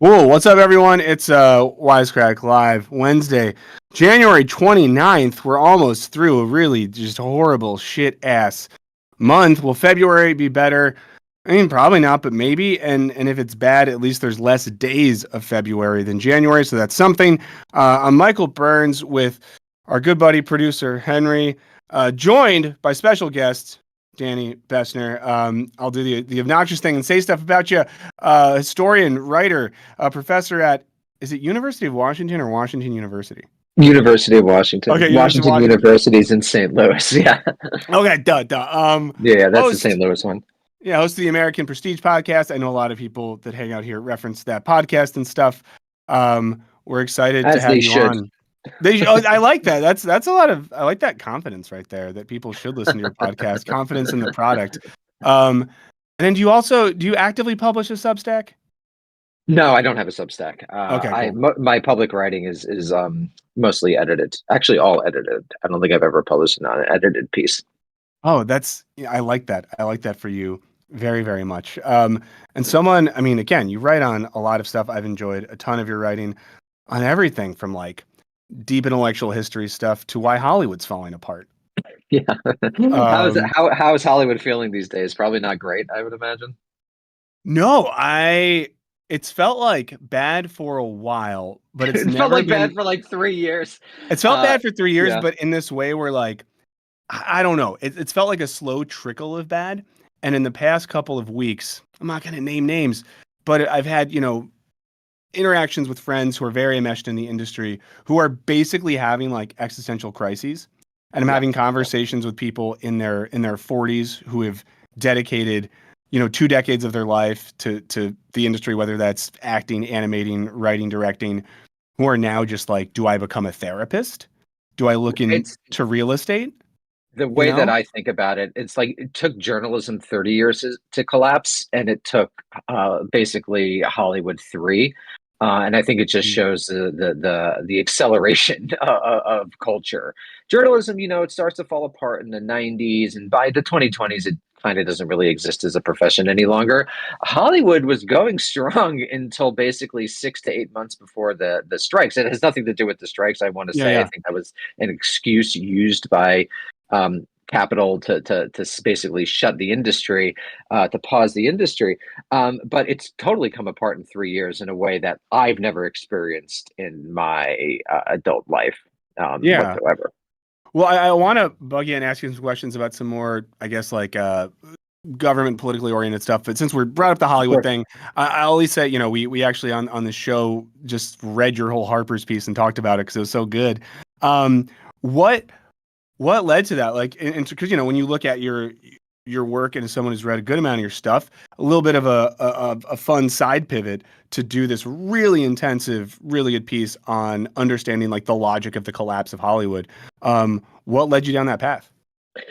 Whoa, what's up, everyone? It's Wisecrack Live, Wednesday, January 29th. We're almost through a really just horrible shit-ass month. Will February be better? I mean, probably not, but maybe. And if it's bad, at least there's less days of February than January, so that's something. I'm Michael Burns with our good buddy producer, Henry, joined by special guest, Danny Bessner. I'll do the obnoxious thing and say stuff about you. Historian, writer, professor at, is it University of Washington or Washington University? University of Washington. Okay, University of Washington Washington. University is in St. Louis. Yeah. Okay, duh. Yeah, that's the Host, St. Louis one. yeah, host of the American Prestige podcast. I know a lot of people that hang out here reference that podcast and stuff. We're excited to As have they you should. on. I like that. That's a lot of, I like that confidence right there that people should listen to your podcast. Confidence in the product. And then do you actively publish a Substack? No, I don't have a Substack. Okay, cool. My public writing is mostly edited. Actually, all edited. I don't think I've ever published an unedited piece. Oh, I like that. I like that for you very, very much. And someone, I mean, again, you write on a lot of stuff. I've enjoyed a ton of your writing on everything from like deep intellectual history stuff to why Hollywood's falling apart. Yeah. Um, How is Hollywood feeling these days? Probably not great, I would imagine. no, it's felt like bad for a while, but it's It felt never like bad been, for like 3 years. it's felt bad for 3 years, Yeah. but in this way where like, I don't know. It's felt like a slow trickle of bad. And in the past couple of weeks, I'm not going to name names, but I've had, interactions with friends who are very enmeshed in the industry who are basically having like existential crises. And I'm Yeah. having conversations with people in their 40s who have dedicated, 2 decades of their life to the industry, whether that's acting, animating, writing, directing, who are now just like, do I become a therapist? Do I look It's into real estate? the You way that know? I think about it, it's like it took journalism 30 years to collapse, and it took basically Hollywood three. And I think it just Mm. shows the acceleration of culture. Journalism, it starts to fall apart in the 90s, and by the 2020s, it kind of doesn't really exist as a profession any longer. Hollywood was going strong until basically 6 to 8 months before the strikes. It has nothing to do with the strikes. I want to Yeah, say I yeah. think that was an excuse used by capital to basically shut the industry, to pause the industry. But it's totally come apart in 3 years in a way that I've never experienced in my adult life Yeah. whatsoever. Well, I want to bug you and ask you some questions about some more, I guess, like government politically oriented stuff. But since we're brought up the Of Hollywood course. thing, I always say, we actually on the show just read your whole Harper's piece and talked about it because it was so good. Um, what what led to that? Like, and because when you look at your work and as someone who's read a good amount of your stuff, a little bit of a fun side pivot to do this really intensive, really good piece on understanding like the logic of the collapse of Hollywood. What led you down that path?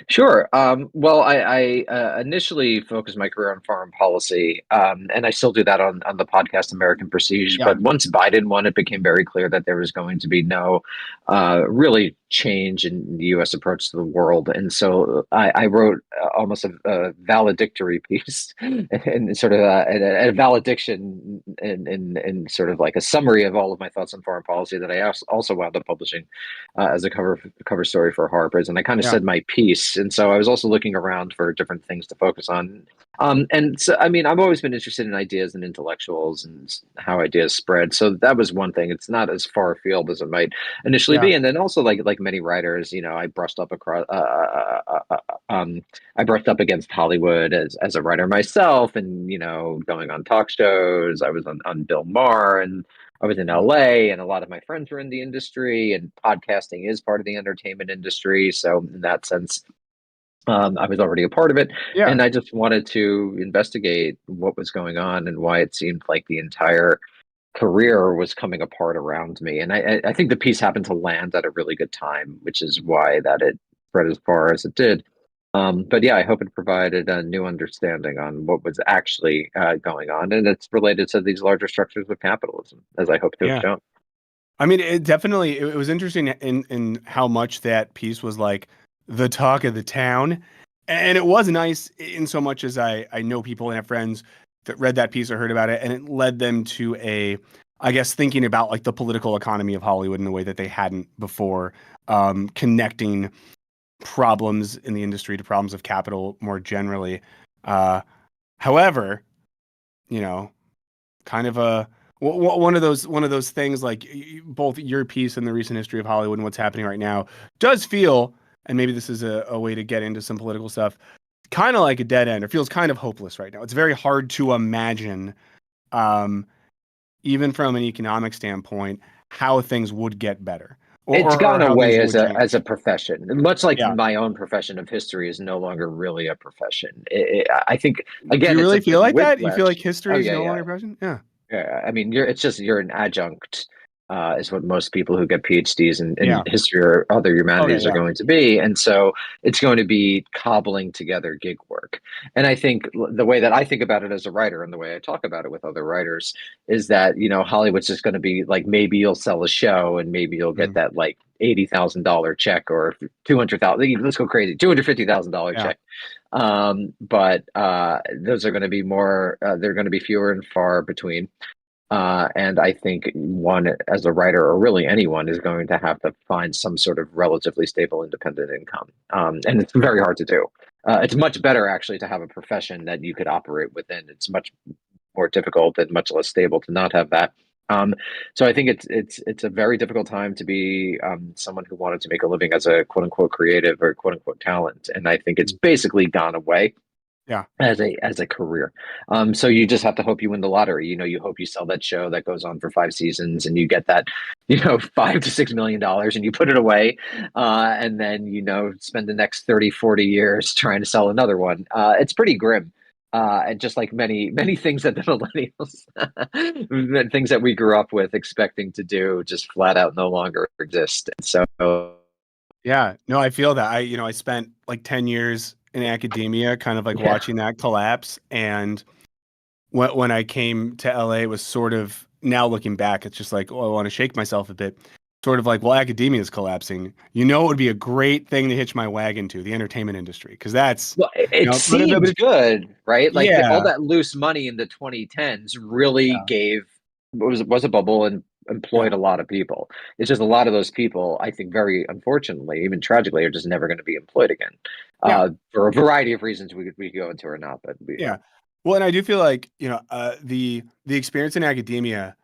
Sure. Well, I initially focused my career on foreign policy, and I still do that on the podcast American Prestige. Yeah. But once Biden won, it became very clear that there was going to be no really change in the U.S. approach to the world. And so I wrote almost a valedictory piece and sort of a valediction and sort of like a summary of all of my thoughts on foreign policy that I also wound up publishing as a cover story for Harper's, and I kind of Yeah. said my piece. And so I was also looking around for different things to focus on. And so, I mean, I've always been interested in ideas and intellectuals and how ideas spread. So that was one thing. It's not as far afield as it might initially Yeah. be. And then also, like many writers, I brushed up across. I brushed up against Hollywood as a writer myself, and going on talk shows. I was on Bill Maher, and I was in LA, and a lot of my friends were in the industry, and podcasting is part of the entertainment industry. So, in that sense, I was already a part of it. Yeah. And I just wanted to investigate what was going on and why it seemed like the entire career was coming apart around me. And I think the piece happened to land at a really good time, which is why that it spread as far as it did. But yeah, I hope it provided a new understanding on what was actually going on, and it's related to these larger structures of capitalism, as I hope to have Yeah. shown. I mean, it was interesting in how much that piece was like the talk of the town. And it was nice in so much as I know people and have friends that read that piece or heard about it, and it led them to I guess, thinking about like the political economy of Hollywood in a way that they hadn't before, connecting problems in the industry to problems of capital more generally. However, you know, kind of one of those things like both your piece and the recent history of Hollywood and what's happening right now does feel, and maybe this is a way to get into some political stuff, kind of like a dead end, or feels kind of hopeless right now. It's very hard to imagine, um, even from an economic standpoint, how things would get better, It's or gone how things away would as a change. profession, much like Yeah. my own profession of history is no longer really a profession. I think Do again, you it's a really bit feel like that? You feel like whiplash. history Oh is yeah, no yeah. longer a profession? Yeah. Yeah, I mean, you're an adjunct, is what most people who get PhDs in Yeah. history or other Okay. humanities are Yeah. going to be, and so it's going to be cobbling together gig work. And I think the way that I think about it as a writer, and the way I talk about it with other writers, is that Hollywood's just going to be like maybe you'll sell a show and maybe you'll get Mm, that like $80,000 check or 200,000. Let's go crazy, $250,000 yeah. check. But those are going to be more. They're going to be fewer and far between. And I think one, as a writer, or really anyone, is going to have to find some sort of relatively stable, independent income. And it's very hard to do. It's much better, actually, to have a profession that you could operate within. It's much more difficult and much less stable to not have that. Um, so I think it's a very difficult time to be someone who wanted to make a living as a quote unquote creative or quote unquote talent. And I think it's Mm, basically gone away yeah. as a career. So you just have to hope you win the lottery. You hope you sell that show that goes on for 5 seasons and you get that, $5 to $6 million and you put it away. And then, spend the next 30, 40 years trying to sell another one. It's pretty grim. And just like many, many things that the millennials, things that we grew up with expecting to do just flat out no longer exist. And so, Yeah, no, I feel that. I spent like 10 years in academia, kind of like yeah, watching that collapse. And when I came to LA, it was sort of, now looking back, it's just like, oh, I want to shake myself a bit. Sort of like, well, academia is collapsing. It would be a great thing to hitch my wagon to, the entertainment industry, because that's, well, it but seemed good, right? Like all yeah, that loose money in the 2010s really yeah, gave was a bubble and yeah, employed a lot of people. It's just a lot of those people, I think, very unfortunately, even tragically, are just never going to be employed again, yeah, for a variety of reasons we could go into or not. But yeah. Well, and I do feel like, the experience in academia,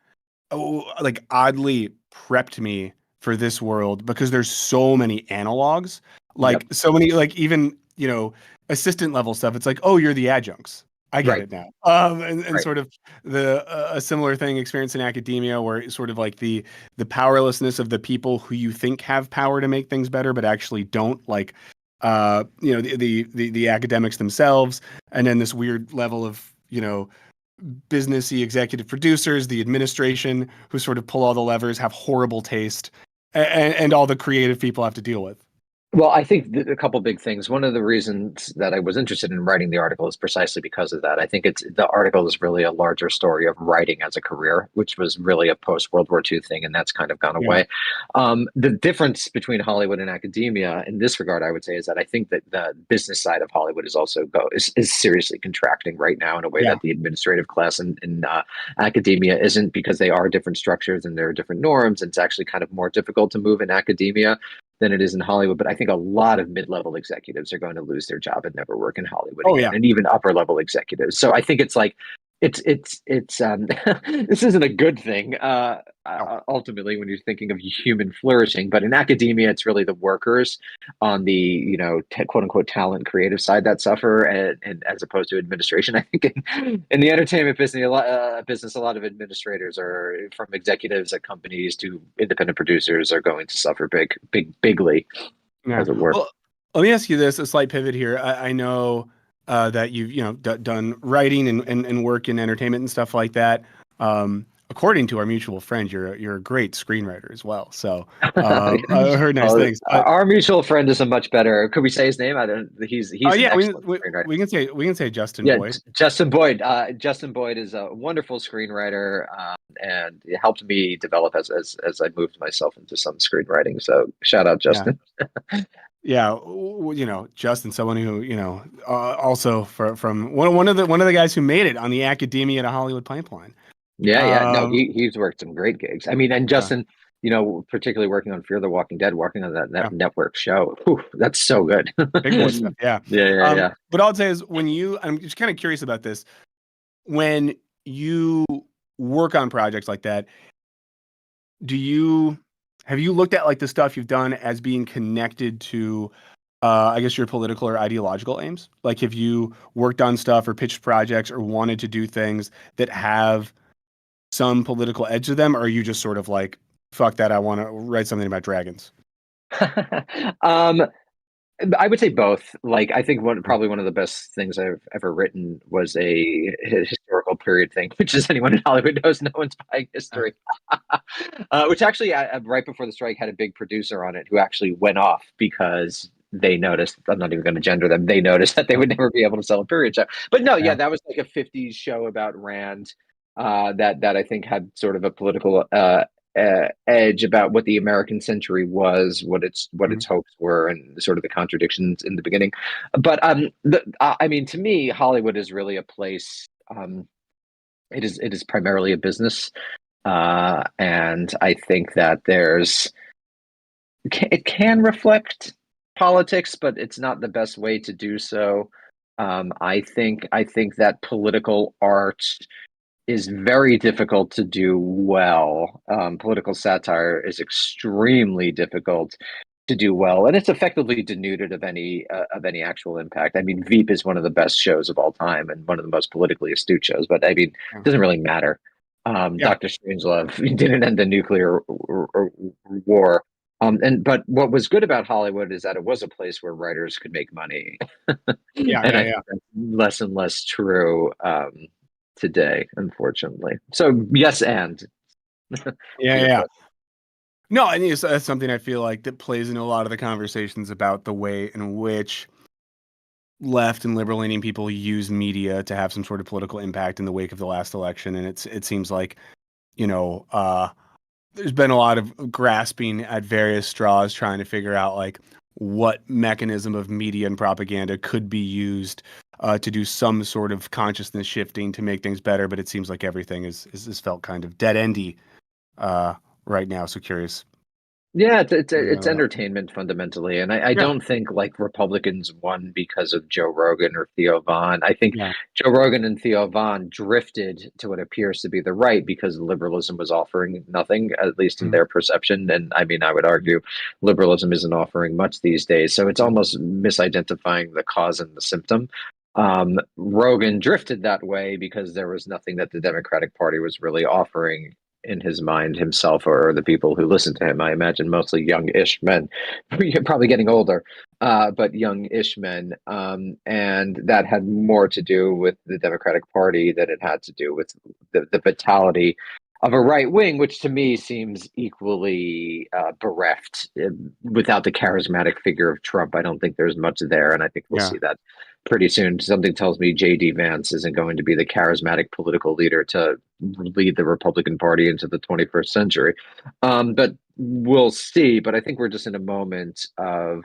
like oddly prepped me for this world because there's so many analogs, like yep, so many, like even, assistant level stuff. It's like, oh, you're the adjuncts. I get right, it now. And right. sort of a similar thing experience in academia where it's sort of like the powerlessness of the people who you think have power to make things better, but actually don't, like, the academics themselves. And then this weird level of, businessy executive producers, the administration who sort of pull all the levers, have horrible taste, and all the creative people have to deal with. Well, I think a couple big things. One of the reasons that I was interested in writing the article is precisely because of that. I think the article is really a larger story of writing as a career, which was really a post World War II thing, and that's kind of gone Yeah. away. The difference between Hollywood and academia in this regard, I would say, is that I think that the business side of Hollywood is seriously contracting right now in a way Yeah. that the administrative class in academia isn't, because they are different structures and there are different norms. And it's actually kind of more difficult to move in academia than it is in Hollywood. But I think a lot of mid-level executives are going to lose their job and never work in Hollywood Oh again, yeah. and even upper-level executives. So I think it's like it's this isn't a good thing, No. ultimately, when you're thinking of human flourishing. But in academia, it's really the workers on the quote unquote talent creative side that suffer, and as opposed to administration. I think in the entertainment business, a lot of administrators, are from executives at companies to independent producers, are going to suffer bigly, Yeah. as it were. Well, let me ask you this: a slight pivot here. I know that you've done writing and work in entertainment and stuff like that. According to our mutual friend, you're a great screenwriter as well. So I heard nice Well, things. But our mutual friend is a much better. Could we say his name? I don't. He's an yeah, excellent screenwriter. we can say Justin Yeah, Boyd. Justin Boyd. Justin Boyd is a wonderful screenwriter, and it helped me develop as I moved myself into some screenwriting. So shout out, Yeah. Justin. Yeah, Justin, someone who also from one of the guys who made it on the Academia to Hollywood pipeline. Yeah, yeah. No, Um, he's worked some great gigs. I mean, and yeah, Justin, particularly working on Fear the Walking Dead, working on that yeah, network show. Whew, that's so good. big boy stuff. Yeah. Yeah, yeah, yeah. But all I'd say is I'm just kind of curious about this. When you work on projects like that, do you have you looked at like the stuff you've done as being connected to I guess your political or ideological aims? Like, have you worked on stuff or pitched projects or wanted to do things that have some political edge to them, or are you just sort of like, fuck that, I want to write something about dragons? um, I would say both. Like, I think Mm. probably one of the best things I've ever written was a historical period thing, which, as anyone in Hollywood knows, no one's buying Uh, history. Which actually, right before the strike, had a big producer on it who actually went off because they noticed. I'm not even going to gender them. They noticed that they uh, would never be able to sell a period show. But no, yeah, yeah. that was like a '50s show about Rand. That I think had sort of a political edge about what the American century was, what Mhm. its hopes were, and sort of the contradictions in the beginning. But I mean, to me, Hollywood is really a place. It is primarily a business, and I think that it can reflect politics, but it's not the best way to do so. I think that political art is very difficult to do well. Political satire is extremely difficult to do well, and it's effectively denuded of any actual impact. I mean, Veep is one of the best shows of all time and one of the most politically astute shows, but I mean, it Yeah. doesn't really matter. Yeah. Doctor Strangelove didn't end the nuclear war. But what was good about Hollywood is that it was a place where writers could make money, Yeah. and Yeah. I Yeah. think that's less and less true today, unfortunately. So yes, and to Yeah. your Yeah. question. No, and that's something I feel like that plays into a lot of the conversations about the way in which left and liberal leaning people use media to have some sort of political impact in the wake of the last election. And it seems like, you know, there's been a lot of grasping at various straws trying to figure out like what mechanism of media and propaganda could be used to do some sort of consciousness shifting to make things better. But it seems like everything is felt kind of dead endy uh, right now. So curious. Yeah, it's What do you it's know about? entertainment fundamentally, and I Yeah, don't think like Republicans won because of Joe Rogan or Theo Vaughn. I think yeah, Joe Rogan and Theo Vaughn drifted to what appears to be the right because liberalism was offering nothing, at least in mhm, their perception. And I mean, I would argue liberalism isn't offering much these days, so it's yeah, almost misidentifying the cause and the symptom. Rogan drifted that way because there was nothing that the Democratic Party was really offering in his mind himself or the people who listen to him. I imagine mostly young-ish men, probably getting older, but young-ish men. And that had more to do with the Democratic Party than it had to do with the vitality of a right wing, which to me seems equally bereft. Without the charismatic figure of Trump, I don't think there's much there, and I think we'll yeah, see that pretty soon. Something tells me J.D. Vance isn't going to be the charismatic political leader to lead the Republican Party into the 21st century. But we'll see. But I think we're just in a moment of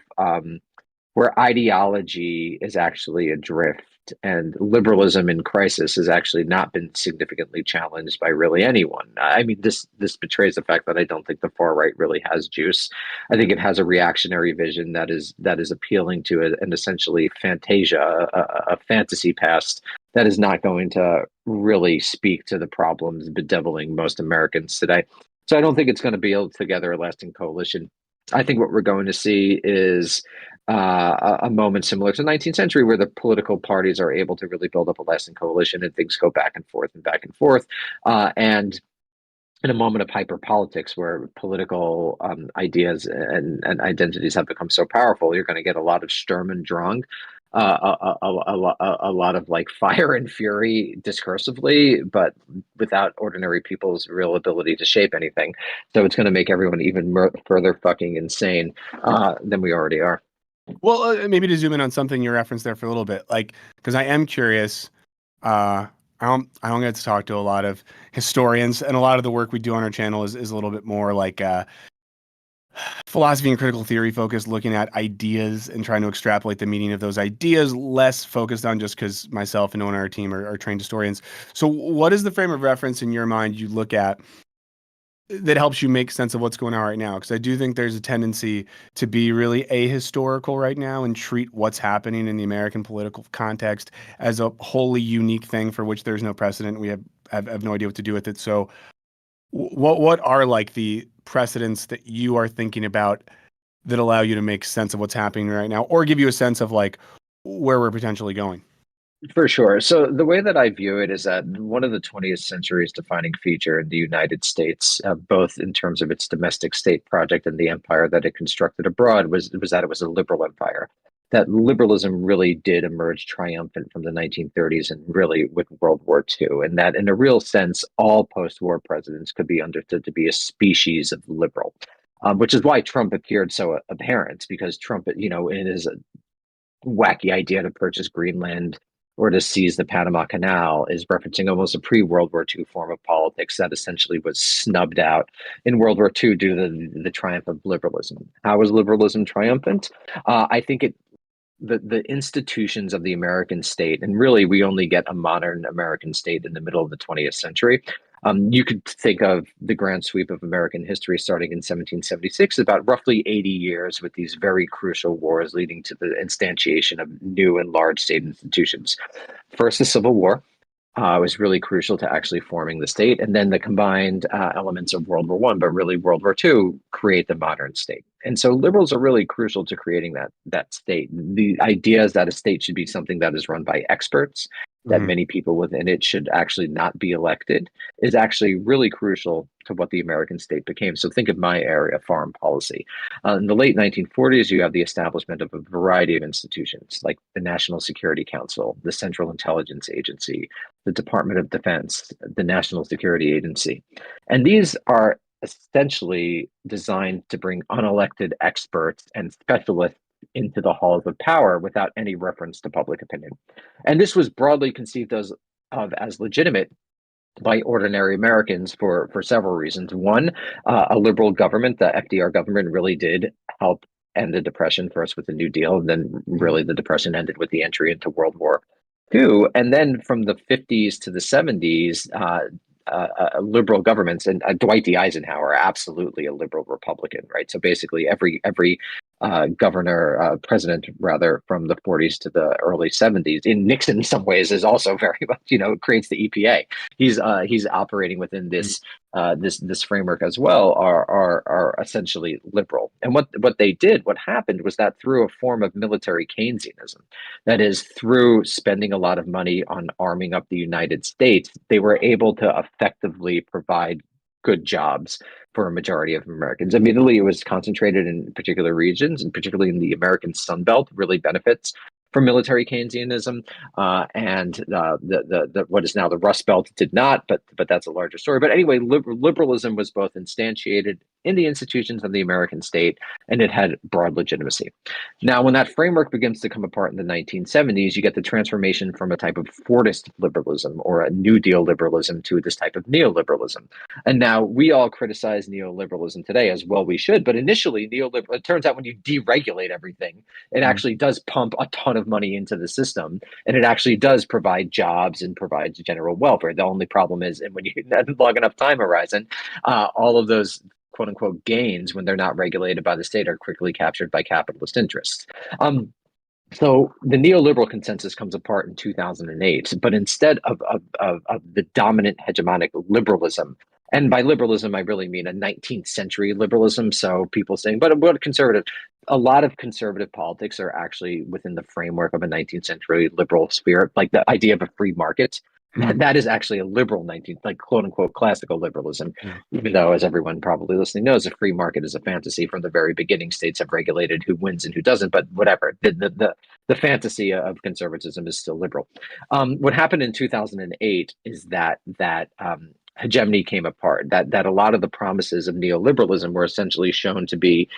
where ideology is actually adrift and liberalism in crisis has actually not been significantly challenged by really anyone. I mean, this betrays the fact that I don't think the far right really has juice. I think it has a reactionary vision that is appealing to an essentially fantasia, a fantasy past that is not going to really speak to the problems bedeviling most Americans today. So I don't think it's going to be able to gather a lasting coalition. I think what we're going to see is a moment similar to the 19th century where the political parties are able to really build up a lasting coalition and things go back and forth and back and forth. And in a moment of hyper politics where political ideas and identities have become so powerful, you're going to get a lot of Sturm and Drang, a lot of like fire and fury discursively, but without ordinary people's real ability to shape anything. So it's going to make everyone even further fucking insane than we already are. Well, maybe to zoom in on something you referenced there for a little bit, like because I am curious. I don't get to talk to a lot of historians, and a lot of the work we do on our channel is a little bit more like philosophy and critical theory focused, looking at ideas and trying to extrapolate the meaning of those ideas, less focused on just because myself and no one on our team are trained historians. So, what is the frame of reference in your mind you look at that helps you make sense of what's going on right now? Because I do think there's a tendency to be really ahistorical right now and treat what's happening in the American political context as a wholly unique thing for which there's no precedent. We have no idea what to do with it. So, what are like the precedents that you are thinking about that allow you to make sense of what's happening right now, or give you a sense of like where we're potentially going? For sure. So the way that I view it is that one of the 20th century's defining feature in the United States, both in terms of its domestic state project and the empire that it constructed abroad, was that it was a liberal empire. That liberalism really did emerge triumphant from the 1930s and really with World War II, and that in a real sense, all post-war presidents could be understood to be a species of liberal. Which is why Trump appeared so apparent, because Trump, in his wacky idea to purchase Greenland or to seize the Panama Canal is referencing almost a pre-World War II form of politics that essentially was snubbed out in World War II due to the triumph of liberalism. How was liberalism triumphant? I think the institutions of the American state, and really we only get a modern American state in the middle of the 20th century. You could think of the grand sweep of American history starting in 1776, about roughly 80 years with these very crucial wars leading to the instantiation of new and large state institutions. First, the Civil War, was really crucial to actually forming the state, and then the combined elements of World War One, but really World War Two, create the modern state. And so liberals are really crucial to creating that state. The idea is that a state should be something that is run by experts, that Mm-hmm. many people within it should actually not be elected, is actually really crucial to what the American state became. So think of my area, foreign policy. In the late 1940s, you have the establishment of a variety of institutions like the National Security Council, the Central Intelligence Agency, the Department of Defense, the National Security Agency. And these are essentially designed to bring unelected experts and specialists into the halls of power without any reference to public opinion. And this was broadly conceived of as legitimate by ordinary Americans for several reasons. One, a liberal government, the FDR government, really did help end the Depression, first with the New Deal, and then really the Depression ended with the entry into World War II. And then from the 50s to the 70s, liberal governments, and Dwight D. Eisenhower, absolutely a liberal Republican, right? So basically, every governor, president rather, from the 40s to the early 70s, in Nixon, in some ways, is also very much, creates the EPA. He's operating within this framework as well. Are essentially liberal, and what they did, what happened was that through a form of military Keynesianism, that is, through spending a lot of money on arming up the United States, they were able to effectively provide good jobs for a majority of Americans. Admittedly, it was concentrated in particular regions, and particularly in the American Sun Belt, really benefits from military Keynesianism, and the what is now the Rust Belt did not, but that's a larger story. But anyway, liberalism was both instantiated in the institutions of the American state, and it had broad legitimacy. Now, when that framework begins to come apart in the 1970s, you get the transformation from a type of Fordist liberalism or a New Deal liberalism to this type of neoliberalism. And now we all criticize neoliberalism today, as well we should. But initially, neoliberal, it turns out when you deregulate everything, it actually does pump a ton of money into the system, and it actually does provide jobs and provides general welfare. The only problem is, and when you long enough time horizon, all of those quote unquote gains, when they're not regulated by the state, are quickly captured by capitalist interests. So the neoliberal consensus comes apart in 2008, but instead of the dominant hegemonic liberalism, and by liberalism, I really mean a 19th century liberalism. So people saying, but what conservative? A lot of conservative politics are actually within the framework of a 19th century liberal spirit, like the idea of a free market. Mm-hmm. That is actually a liberal 19th, like quote unquote classical liberalism, Yeah. even though, as everyone probably listening knows, a free market is a fantasy from the very beginning. States have regulated who wins and who doesn't, but whatever. The fantasy of conservatism is still liberal. What happened in 2008 is that hegemony came apart, that a lot of the promises of neoliberalism were essentially shown to be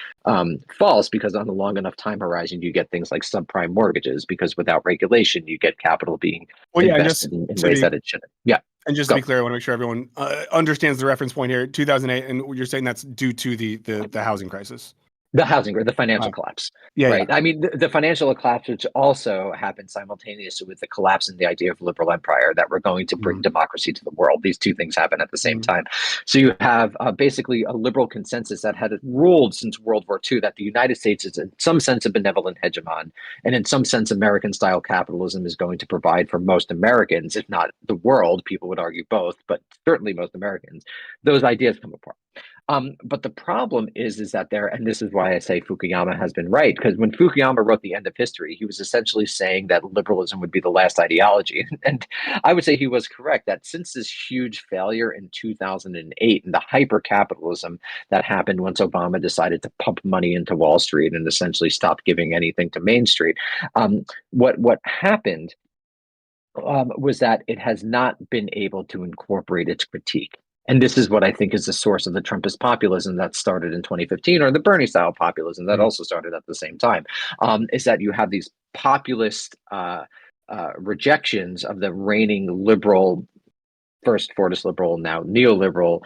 false, because on a long enough time horizon, you get things like subprime mortgages, because without regulation, you get capital being Well, yeah, and just invested in to ways be that it shouldn't. Yeah, and just to go. be clear, I want to make sure everyone understands the reference point here. 2008, and you're saying that's due to the housing crisis. The housing or the financial Wow. collapse, Yeah, yeah. right? I mean, the financial collapse, which also happened simultaneously with the collapse in the idea of liberal empire, that we're going to bring Mhm. democracy to the world. These two things happen at the same Mhm. time. So you have basically a liberal consensus that had ruled since World War II, that the United States is in some sense a benevolent hegemon, and in some sense, American-style capitalism is going to provide for most Americans, if not the world. People would argue both, but certainly most Americans. Those ideas come apart. But the problem is that there, and this is why I say Fukuyama has been right, because when Fukuyama wrote The End of History, he was essentially saying that liberalism would be the last ideology. And I would say he was correct, that since this huge failure in 2008 and the hyper capitalism that happened once Obama decided to pump money into Wall Street and essentially stop giving anything to Main Street, what happened was that it has not been able to incorporate its critique. And this is what I think is the source of the Trumpist populism that started in 2015, or the Bernie style populism that Mhm. also started at the same time, is that you have these populist rejections of the reigning liberal, first Fordist liberal, now neoliberal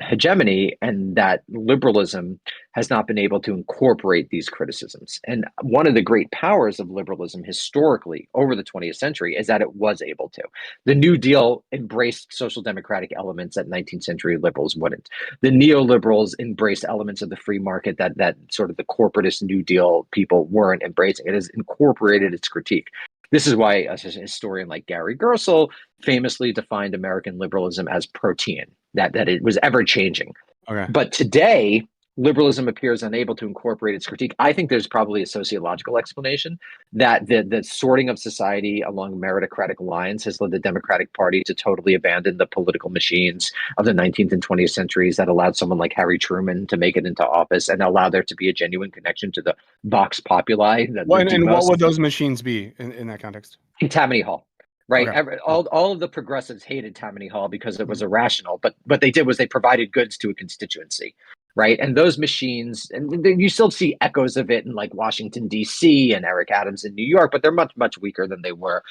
hegemony, and that liberalism has not been able to incorporate these criticisms. And one of the great powers of liberalism historically over the 20th century is that it was able to. The New Deal embraced social democratic elements that 19th century liberals wouldn't. The neoliberals embraced elements of the free market that sort of the corporatist New Deal people weren't embracing. It has incorporated its critique. This is why a historian like Gary Gersel famously defined American liberalism as protean, that it was ever changing. Okay. But today, liberalism appears unable to incorporate its critique. I think there's probably a sociological explanation, that the sorting of society along meritocratic lines has led the Democratic Party to totally abandon the political machines of the 19th and 20th centuries that allowed someone like Harry Truman to make it into office and allow there to be a genuine connection to the vox populi, the And what demos. would those machines be in that context? Tammany Hall, right? Okay. All of the progressives hated Tammany Hall because it was Mhm. irrational, but what they did was they provided goods to a constituency, right? And those machines, and you still see echoes of it in like Washington D.C. and Eric Adams in New York, but they're much weaker than they were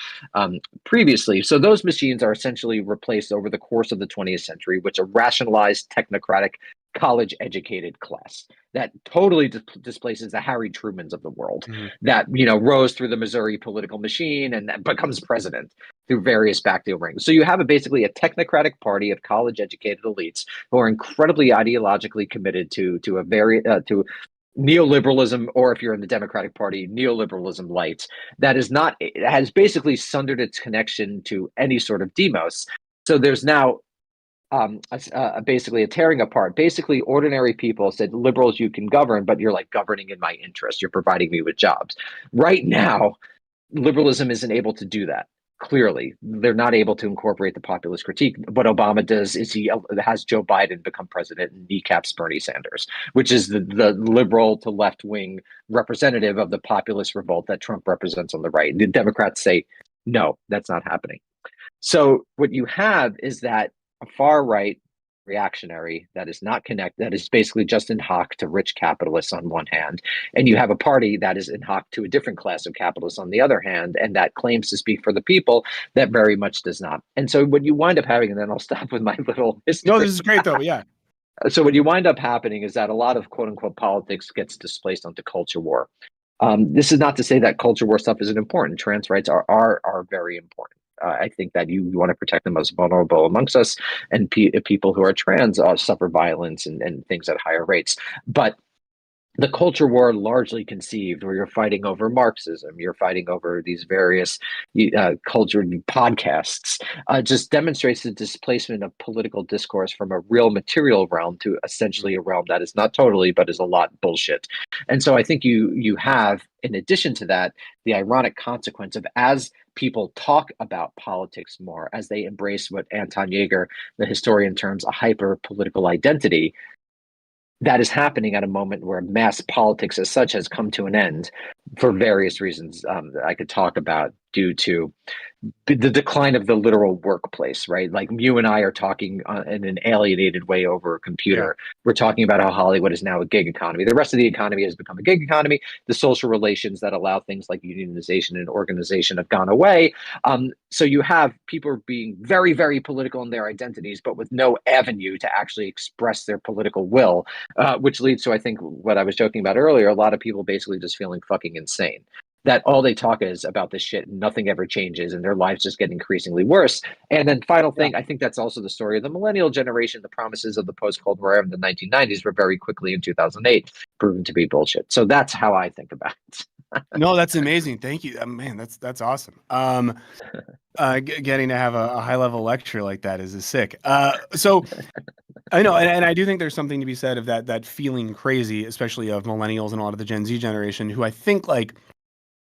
previously. So those machines are essentially replaced over the course of the 20th century, which a rationalized technocratic college educated class that totally displaces the Harry Trumans of the world, Mhm. that rose through the Missouri political machine and becomes president through various backdoor rings. So you have basically a technocratic party of college educated elites who are incredibly ideologically committed to a very to neoliberalism, or if you're in the Democratic Party, neoliberalism light, that is not, it has basically sundered its connection to any sort of demos. So there's now basically a tearing apart. Basically, ordinary people said, liberals, you can govern, but you're like governing in my interest. You're providing me with jobs. Right now, liberalism isn't able to do that. Clearly, they're not able to incorporate the populist critique. What Obama does is he has Joe Biden become president and kneecaps Bernie Sanders, which is the liberal to left wing representative of the populist revolt that Trump represents on the right. The Democrats say, no, that's not happening. So what you have is that a far right reactionary that is not connected, that is basically just in hock to rich capitalists on one hand, and you have a party that is in hock to a different class of capitalists on the other hand, and that claims to speak for the people that very much does not. And so what you wind up having, and then I'll stop with my little No, history. this is great though. Yeah. So what you wind up happening is that a lot of quote unquote politics gets displaced onto culture war. This is not to say that culture war stuff isn't important. Trans rights are very important. I think that you want to protect the most vulnerable amongst us, and people who are trans suffer violence and things at higher rates. But the culture war largely conceived where you're fighting over Marxism, you're fighting over these various culture podcasts, just demonstrates the displacement of political discourse from a real material realm to essentially a realm that is not totally, but is a lot bullshit. And so I think you have, in addition to that, the ironic consequence of, as people talk about politics more, as they embrace what Anton Jaeger, the historian, terms a hyper political identity, that is happening at a moment where mass politics as such has come to an end for various reasons I could talk about, due to the decline of the literal workplace, right? Like you and I are talking in an alienated way over a Yeah. computer. We're talking about how Hollywood is now a gig economy. The rest of the economy has become a gig economy. The social relations that allow things like unionization and organization have gone away. So you have people being very, very political in their identities, but with no avenue to actually express their political will, which leads to, I think, what I was joking about earlier, a lot of people basically just feeling fucking insane, that all they talk is about this shit and nothing ever changes and their lives just get increasingly worse. And then final Yeah. thing, I think that's also the story of the millennial generation. The promises of the post-Cold War era in the 1990s were very quickly in 2008 proven to be bullshit. So that's how I think about it. No, that's amazing. Thank you. Man, that's awesome. Getting to have a high level lecture like that is sick. So I know, and I do think there's something to be said of that feeling crazy, especially of millennials and a lot of the Gen Z generation, who I think like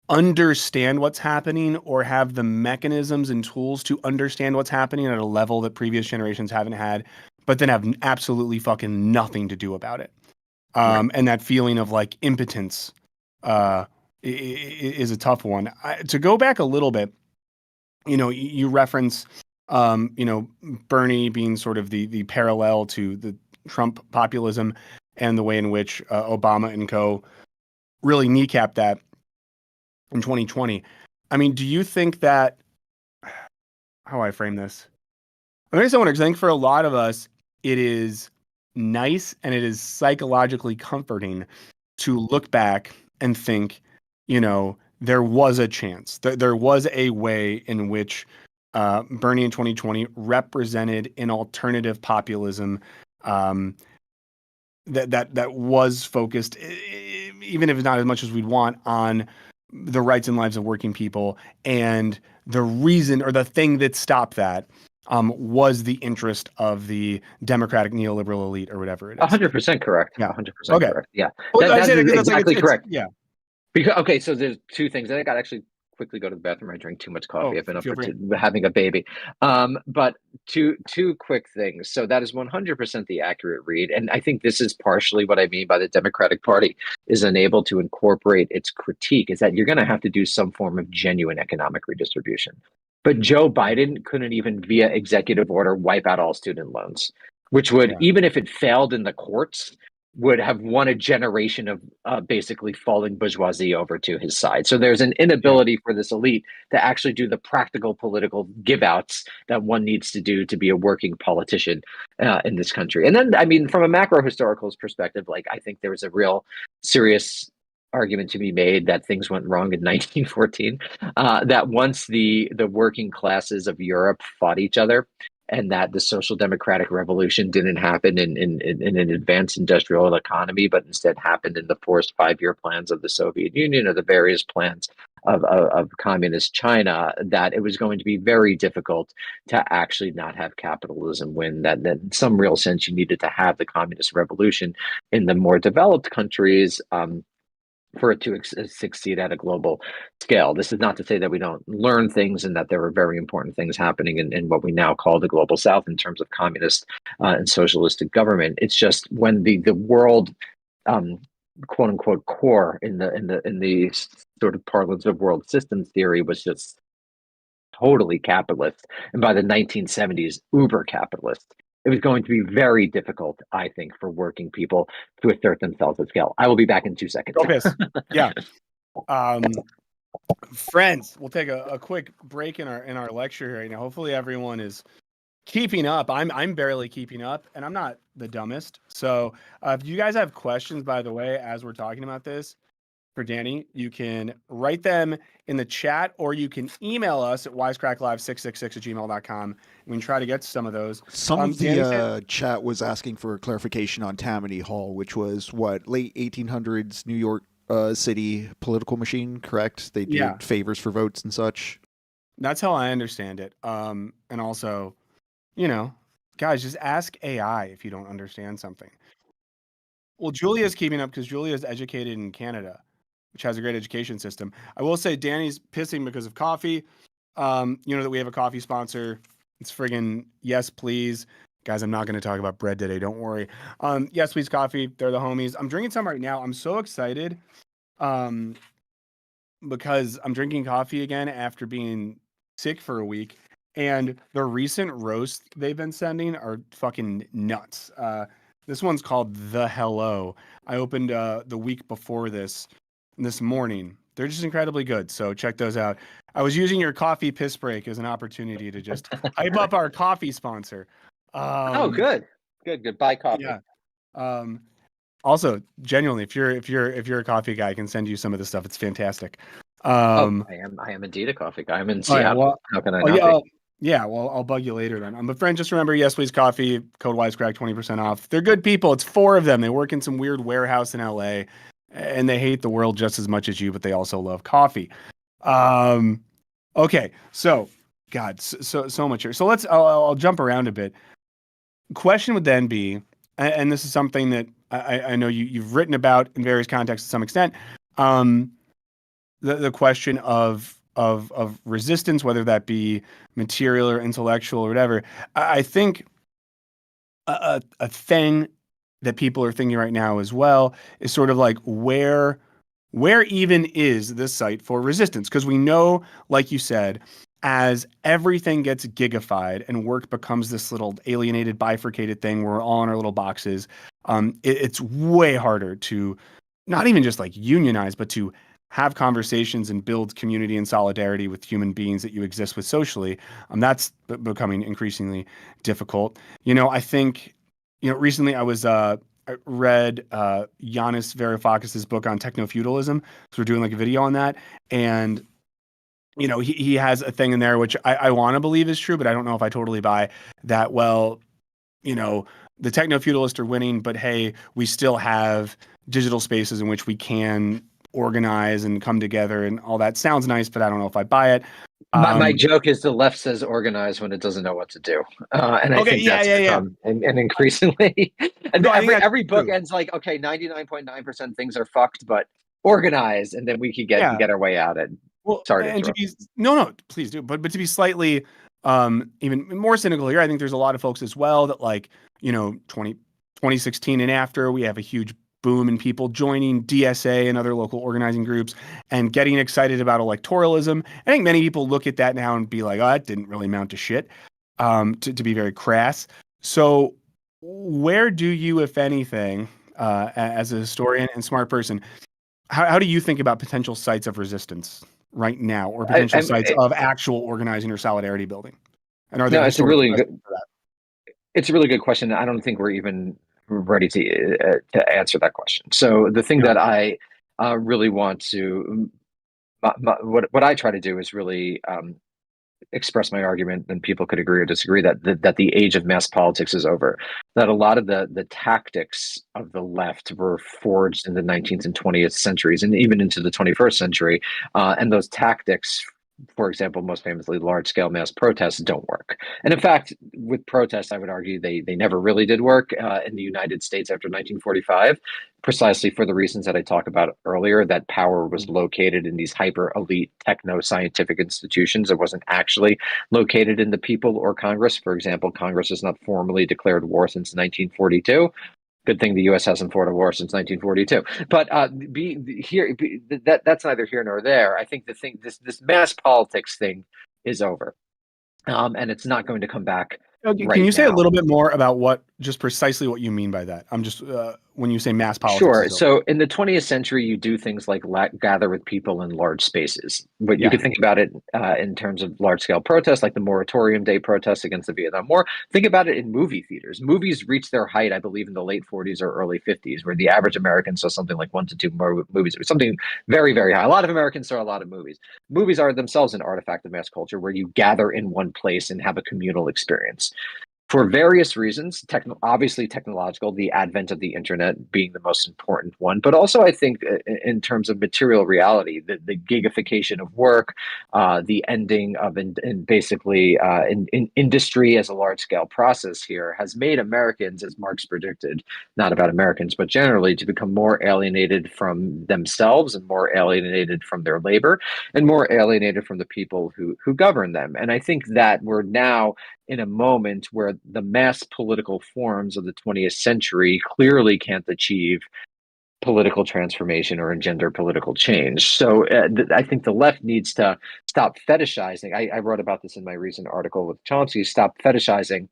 understand what's happening or have the mechanisms and tools to understand what's happening at a level that previous generations haven't had, but then have absolutely fucking nothing to do about it. Right. And that feeling of like impotence is a tough one. To go back a little bit, you reference, Bernie being sort of the parallel to the Trump populism and the way in which Obama and co really kneecapped that in 2020. I mean, do you think that, how I frame this? I think someone, I think for a lot of us, it is nice and it is psychologically comforting to look back and think, there was a chance. There was a way in which Bernie in 2020 represented an alternative populism that was focused, even if it's not as much as we'd want, on the rights and lives of working people. And the reason or the thing that stopped that was the interest of the Democratic neoliberal elite or whatever it is. 100% correct. Yeah. 100% Okay. correct. Yeah. Well, I That say that is because that's like exactly correct. yeah. Because okay, so there's two things. And I got to actually quickly go to the bathroom. I drank too much coffee. Oh, I've been up feel for free. having a baby. But two quick things. So that is 100% the accurate read, and I think this is partially what I mean by the Democratic Party is unable to incorporate its critique. Is that you're going to have to do some form of genuine economic redistribution. But Joe Biden couldn't even via executive order wipe out all student loans, which would, Yeah. even if it failed in the courts, would have won a generation of basically falling bourgeoisie over to his side. So there's an Yeah. inability for this elite to actually do the practical political give outs that one needs to do to be a working politician in this country. And then, I mean, from a macro historical perspective, like I think there was a real serious argument to be made that things went wrong in 1914, that once the working classes of Europe fought each other, and that the social democratic revolution didn't happen in an advanced industrial economy, but instead happened in the forced 5-year plans of the Soviet Union or the various plans of communist China, that it was going to be very difficult to actually not have capitalism win, that in some real sense you needed to have the communist revolution in the more developed countries, for it to succeed at a global scale. This is not to say that we don't learn things and that there are very important things happening in what we now call the global south in terms of communist and socialistic government. It's just when the world, quote unquote, core in the sort of parlance of world systems theory was just totally capitalist, and by the 1970s, uber capitalist. It was going to be very difficult, I think, for working people to assert themselves at scale. I will be back in 2 seconds. Go piss. Yeah. Friends, we'll take a quick break in our lecture here right now. Hopefully everyone is keeping up. I'm barely keeping up, and I'm not the dumbest. So if you guys have questions, by the way, as we're talking about this for Danny, you can write them in the chat, or you can email us at wisecracklive666@gmail.com. We can try to get to some of those. Some of Danny the chat was asking for clarification on Tammany Hall, which was what, late 1800s New York City political machine, correct? They did Yeah. favors for votes and such. That's how I understand it. And also, guys, just ask AI if you don't understand something. Well, Julia's keeping up because Julia's educated in Canada, which has a great education system. I will say Danny's pissing because of coffee. That we have a coffee sponsor. It's friggin' Yes Please. Guys, I'm not going to talk about bread today. Don't worry. Yes Please Coffee. They're the homies. I'm drinking some right now. I'm so excited. because I'm drinking coffee again after being sick for a week, and the recent roasts they've been sending are fucking nuts. This one's called The Hello. I opened the week before this morning. They're just incredibly good, so check those out. I was using your coffee piss break as an opportunity to just hype up our coffee sponsor. Oh, good. Buy coffee. Yeah. Um, Also, genuinely, if you're a coffee guy, I can send you some of this stuff. It's fantastic. Oh, Um, I am indeed a coffee guy. I'm in all right, Seattle. well, How can I oh not yeah, be? yeah. Well, I'll bug you later then. But friend, just remember, yes, please, coffee code Wisecrack 20% off. They're good people. It's four of them. They work in some weird warehouse in LA, and they hate the world just as much as you, but they also love coffee. Um, okay, so God, so much here. So I'll jump around a bit. Question would then be, and this is something that I know you've written about in various contexts to some extent, um, the question of resistance, whether that be material or intellectual or whatever. I think a thing that people are thinking right now as well is sort of like where even is this site for resistance? Because we know, like you said, as everything gets gigafied and work becomes this little alienated, bifurcated thing where we're all in our little boxes, it's way harder to not even just like unionize, but to have conversations and build community and solidarity with human beings that you exist with socially. That's becoming increasingly difficult. I think, recently I read Yanis Varoufakis's book on techno feudalism. So we're doing like a video on that, and he has a thing in there which I want to believe is true, but I don't know if I totally buy that. Well, you know, the techno feudalists are winning, but hey, we still have digital spaces in which we can organize and come together, and all that sounds nice, but I don't know if I buy it. My joke is the left says organize when it doesn't know what to do, and I Okay, think yeah, that's yeah, yeah. become and increasingly, and No, I think that's every book true. ends like, okay, 99.9% things are fucked, but organize, and then we could Yeah. get our way out. And Well, sorry to and to interrupt. be no, please do. But to be slightly even more cynical here, I think there's a lot of folks as well that like, 2016 and after, we have a huge boom in people joining DSA and other local organizing groups and getting excited about electoralism. I think many people look at that now and be like, oh, that didn't really amount to shit, to be very crass. So where do you, if anything, as a historian and smart person, how do you think about potential sites of resistance right now, or potential sites of actual organizing or solidarity building? And are there No, historical precedents for that? it's a really good question. I don't think we're even ready to answer that question. So the thing Yeah. that I really want to what I try to do is really express my argument, and people could agree or disagree that the age of mass politics is over. That a lot of the tactics of the left were forged in the 19th and 20th centuries, and even into the 21st century, and those tactics. For example, most famously, large-scale mass protests don't work. And in fact, with protests, I would argue they never really did work in the United States after 1945, precisely for the reasons that I talked about earlier, that power was located in these hyper elite techno scientific institutions. It wasn't actually located in the people or Congress. For example, Congress has not formally declared war since 1942. Good thing the U.S. hasn't fought a war since 1942. But that's neither here nor there. I think this mass politics thing is over, and it's not going to come back Okay, can right you say a now. little bit more about just precisely what you mean by that? I'm just when you say mass politics Sure. is over. So in the 20th century, you do things like gather with people in large spaces. But you Yeah. could think about it in terms of large scale protests, like the Moratorium Day protests against the Vietnam War. Think about it in movie theaters. Movies reached their height, I believe, in the late 40s or early 50s, where the average American saw something like 1 to 2 movies. It was something very, very high. A lot of Americans saw a lot of movies. Movies are themselves an artifact of mass culture where you gather in one place and have a communal experience for various reasons, obviously technological, the advent of the internet being the most important one, but also I think in terms of material reality, the gigification of work, the ending of basically in industry as a large scale process here has made Americans, as Marx predicted, not about Americans, but generally to become more alienated from themselves and more alienated from their labor and more alienated from the people who govern them. And I think that we're now in a moment where the mass political forms of the 20th century clearly can't achieve political transformation or engender political change. So I think the left needs to stop fetishizing. I wrote about this in my recent article with Chomsky. Stop fetishizing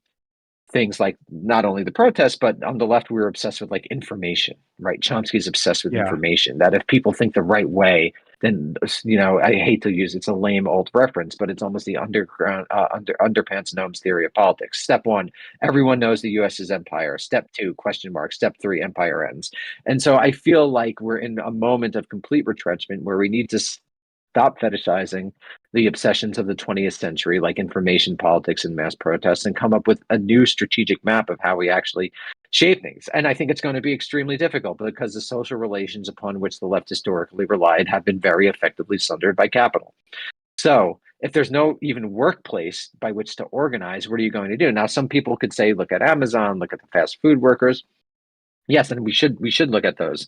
things like not only the protests, but on the left, we were obsessed with like information, right? Chomsky's obsessed with Yeah. information, that if people think the right way, then, you know, I hate to use, it's a lame old reference, but it's almost the underpants gnomes theory of politics. Step one, everyone knows the US is empire. Step two, question mark. Step three, empire ends. And so I feel like we're in a moment of complete retrenchment where we need to stop fetishizing the obsessions of the 20th century, like information politics and mass protests, and come up with a new strategic map of how we actually shape things. And I think it's going to be extremely difficult because the social relations upon which the left historically relied have been very effectively sundered by capital. So if there's no even workplace by which to organize, what are you going to do? Now, some people could say, look at Amazon, look at the fast food workers. Yes, and we should look at those.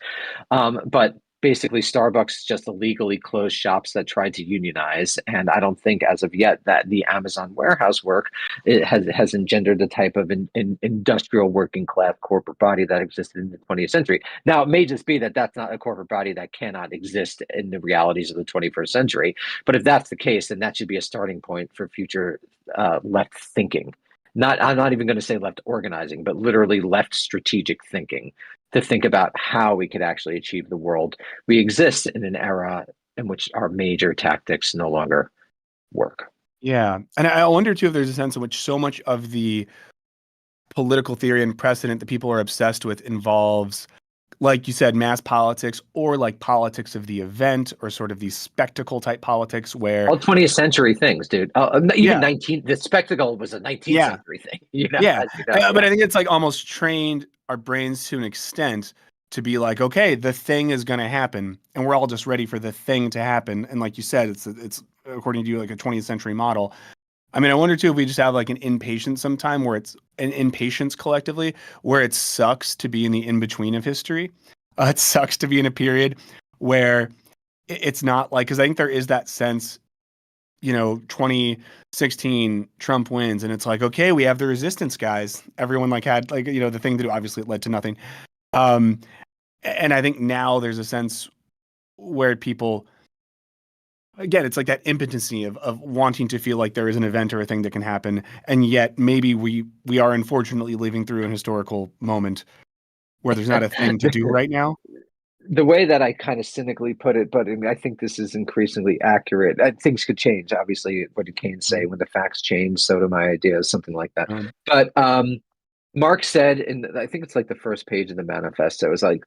But basically, Starbucks just illegally closed shops that tried to unionize, and I don't think, as of yet, that the Amazon warehouse work it has engendered the type of industrial working class corporate body that existed in the 20th century. Now, it may just be that that's not a corporate body that cannot exist in the realities of the 21st century. But if that's the case, then that should be a starting point for future left thinking. I'm not even going to say left organizing, but literally left strategic thinking to think about how we could actually achieve the world. We exist in an era in which our major tactics no longer work. Yeah. And I wonder too if there's a sense in which so much of the political theory and precedent that people are obsessed with involves, like you said, mass politics or like politics of the event or sort of these spectacle type politics where all 20th century things, dude. Even 19th, the spectacle was a 19th century thing. You know, yeah. But yeah. I think it's like almost trained our brains to an extent to be like, okay, the thing is going to happen, and we're all just ready for the thing to happen. And like you said, it's according to you like a 20th century model. I mean, I wonder too if we just have like an impatience sometime where it's an impatience collectively where it sucks to be in the in between of history. It sucks to be in a period where it's not like, because I think there is that sense, 2016 Trump wins and it's like, okay, we have the resistance guys. Everyone like had like, the thing to do. Obviously it led to nothing. And I think now there's a sense where people, again, it's like that impotency of wanting to feel like there is an event or a thing that can happen. And yet maybe we are unfortunately living through an historical moment where there's not a thing to do right now. The way that I kind of cynically put it, but I think this is increasingly accurate. Things could change. Obviously, what did Keynes say? When the facts change, so do my ideas, something like that. But Marx said, I think it's like the first page of the manifesto, it was like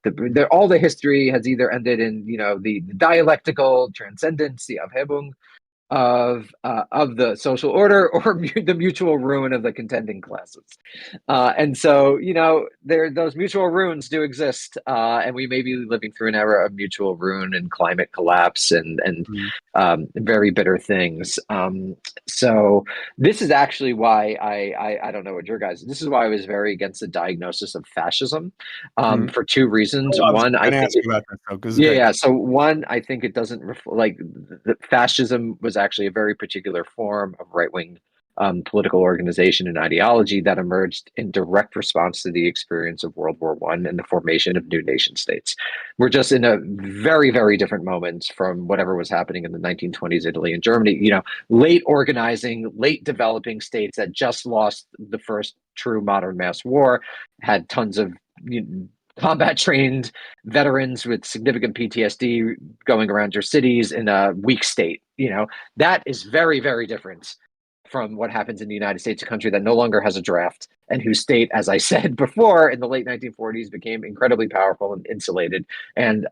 all the history has either ended in the dialectical transcendence, the Aufhebung of the social order, or the mutual ruin of the contending classes. And so, those mutual ruins do exist, and we may be living through an era of mutual ruin and climate collapse and very bitter things. So this is actually why I don't know what your guys. This is why I was very against the diagnosis of fascism, for two reasons. One, I think So one, I think it doesn't like the fascism was actually a very particular form of right-wing political organization and ideology that emerged in direct response to the experience of World War I and the formation of new nation states. We're just in a very, very different moment from whatever was happening in the 1920s, Italy and Germany. Late organizing, late developing states that just lost the first true modern mass war, had tons of combat trained veterans with significant PTSD going around your cities in a weak state. That is very, very different from what happens in the United States, a country that no longer has a draft and whose state, as I said before, in the late 1940s became incredibly powerful and insulated, and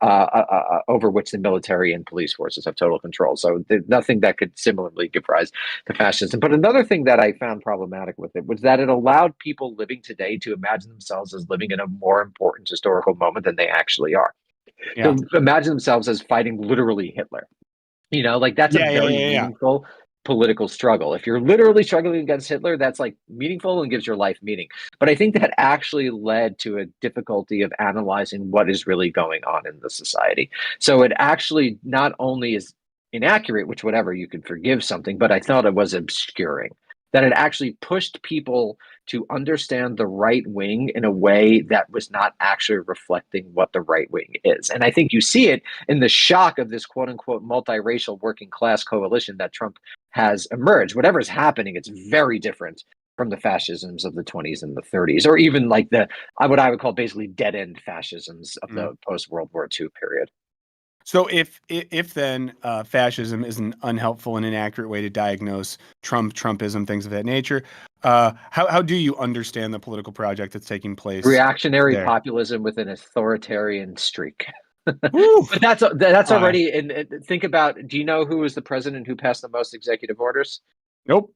over which the military and police forces have total control. So there's nothing that could similarly give rise to fascism. But another thing that I found problematic with it was that it allowed people living today to imagine themselves as living in a more important historical moment than they actually are. Yeah. To imagine themselves as fighting literally Hitler. That's a very meaningful political struggle. If you're literally struggling against Hitler, that's like meaningful and gives your life meaning. But I think that actually led to a difficulty of analyzing what is really going on in the society. So it actually not only is inaccurate, which whatever, you could forgive something, but I thought it was obscuring, that it actually pushed people to understand the right wing in a way that was not actually reflecting what the right wing is. And I think you see it in the shock of this quote unquote multiracial working class coalition that Trump has emerged. Whatever is happening, it's very different from the fascisms of the 20s and the 30s, or even like what I would call basically dead end fascisms of the post World War II period. So if then fascism is an unhelpful and inaccurate way to diagnose Trumpism, things of that nature, how do you understand the political project that's taking place? Reactionary there? Populism with an authoritarian streak. Woo! But that's already. And think about. Do you know who was the president who passed the most executive orders? Nope.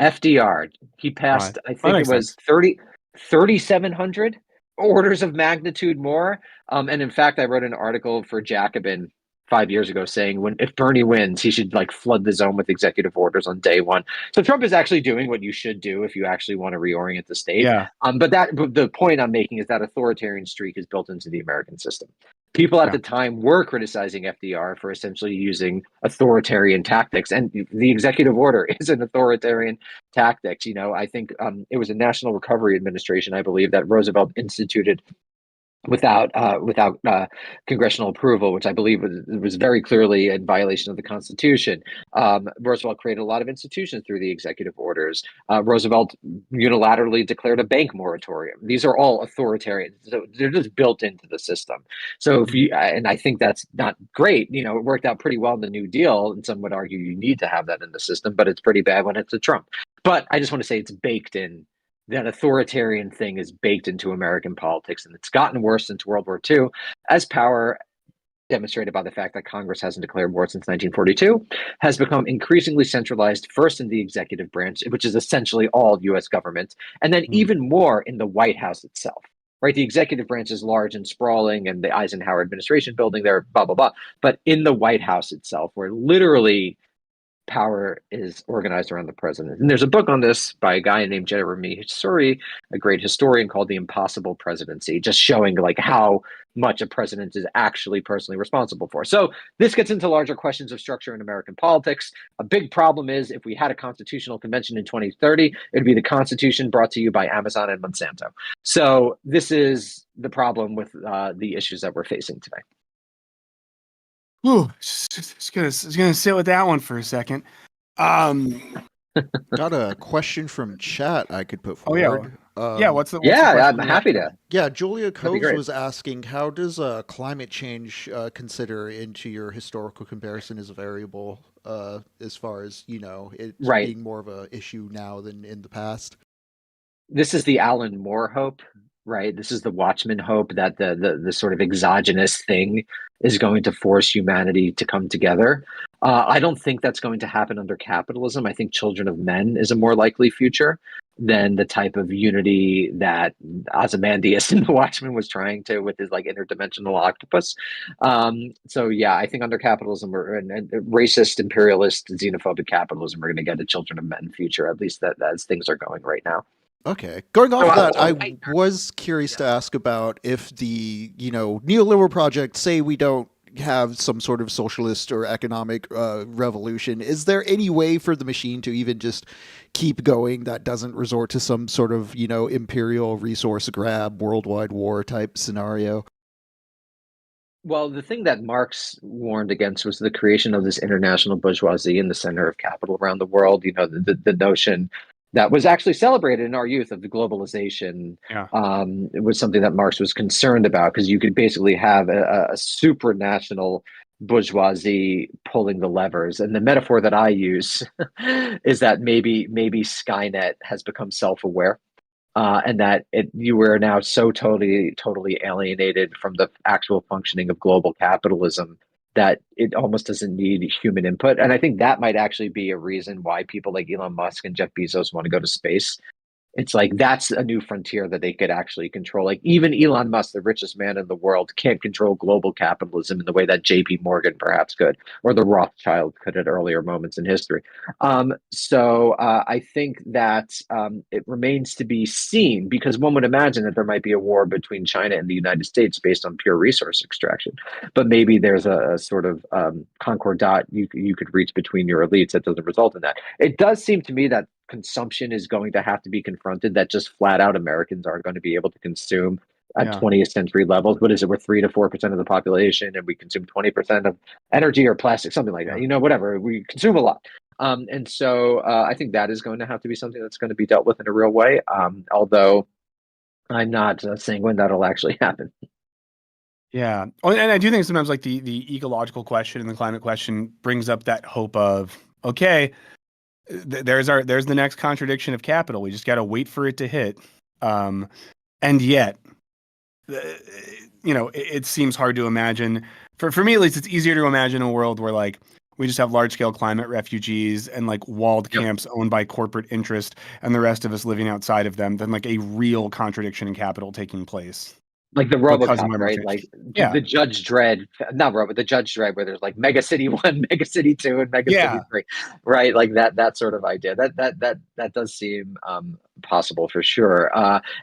FDR. He passed. I think it was 3,700 orders of magnitude more. And in fact, I wrote an article for Jacobin 5 years ago saying if Bernie wins, he should like flood the zone with executive orders on day one. So Trump is actually doing what you should do if you actually want to reorient the state. Yeah. But the point I'm making is that authoritarian streak is built into the American system. People at the time were criticizing FDR for essentially using authoritarian tactics, and the executive order is an authoritarian tactics. I think it was a National Recovery Administration, I believe, that Roosevelt instituted without congressional approval, which I believe was very clearly in violation of the Constitution. Roosevelt created a lot of institutions through the executive orders. Roosevelt unilaterally declared a bank moratorium. These are all authoritarian. So they're just built into the system. So and I think that's not great. It worked out pretty well in the New Deal, and some would argue you need to have that in the system, but it's pretty bad when it's a Trump. But I just want to say it's baked in. That authoritarian thing is baked into American politics, and it's gotten worse since World War II, as power, demonstrated by the fact that Congress hasn't declared war since 1942, has become increasingly centralized, first in the executive branch, which is essentially all U.S. government, and then even more in the White House itself. Right, the executive branch is large and sprawling, and the Eisenhower administration building there, blah, blah, blah. But in the White House itself, where literally power is organized around the president. And there's a book on this by a guy named Jeremy Suri, a great historian, called The Impossible Presidency, just showing like how much a president is actually personally responsible for. So this gets into larger questions of structure in American politics. A big problem is if we had a constitutional convention in 2030, it'd be the Constitution brought to you by Amazon and Monsanto. So this is the problem with the issues that we're facing today. Ooh, just gonna sit with that one for a second. Got a question from chat I could put forward. What's the I'm happy to. Yeah, Julia Coves was asking, how does climate change consider into your historical comparison as a variable, as far as it being more of a issue now than in the past? This is the Alan Moore hope. Right. This is the Watchmen hope that the sort of exogenous thing is going to force humanity to come together. I don't think that's going to happen under capitalism. I think Children of Men is a more likely future than the type of unity that Ozymandias in the Watchmen was trying to with his like interdimensional octopus. I think under capitalism and racist, imperialist, xenophobic capitalism, we're going to get a Children of Men future, at least that as things are going right now. Okay. Going off that, I was curious to ask about if the, neoliberal project, say we don't have some sort of socialist or economic revolution, is there any way for the machine to even just keep going that doesn't resort to some sort of, imperial resource grab, worldwide war type scenario? Well, the thing that Marx warned against was the creation of this international bourgeoisie in the center of capital around the world. The notion that was actually celebrated in our youth of the globalization. It was something that Marx was concerned about, because you could basically have a supranational bourgeoisie pulling the levers. And the metaphor that I use is that maybe Skynet has become self-aware, and that you were now so totally alienated from the actual functioning of global capitalism that it almost doesn't need human input. And I think that might actually be a reason why people like Elon Musk and Jeff Bezos want to go to space. It's like that's a new frontier that they could actually control. Like even Elon Musk, the richest man in the world, can't control global capitalism in the way that J.P. Morgan perhaps could, or the Rothschild could at earlier moments in history. I think that it remains to be seen, because one would imagine that there might be a war between China and the United States based on pure resource extraction. But maybe there's a sort of concordat you could reach between your elites that doesn't result in that. It does seem to me that consumption is going to have to be confronted, that just flat out Americans aren't going to be able to consume at Yeah. 20th century levels. What is it? We're 3 to 4% of the population, and we consume 20% of energy or plastic, something like that. Whatever. We consume a lot. And so I think that is going to have to be something that's going to be dealt with in a real way. Although I'm not sanguine that'll actually happen. Yeah. Oh, and I do think sometimes like the ecological question and the climate question brings up that hope of, okay, there's the next contradiction of capital. We just got to wait for it to hit. And yet, it seems hard to imagine. For me, at least, it's easier to imagine a world where like we just have large scale climate refugees and like walled camps owned by corporate interest and the rest of us living outside of them than like a real contradiction in capital taking place. Like the Because of RoboCop, my right? motion. Like Yeah. the Judge Dredd, not Robot, the Judge Dredd, where there's like Mega City 1, Mega City 2, and Mega City 3, right? Like that sort of idea. That does seem possible for sure.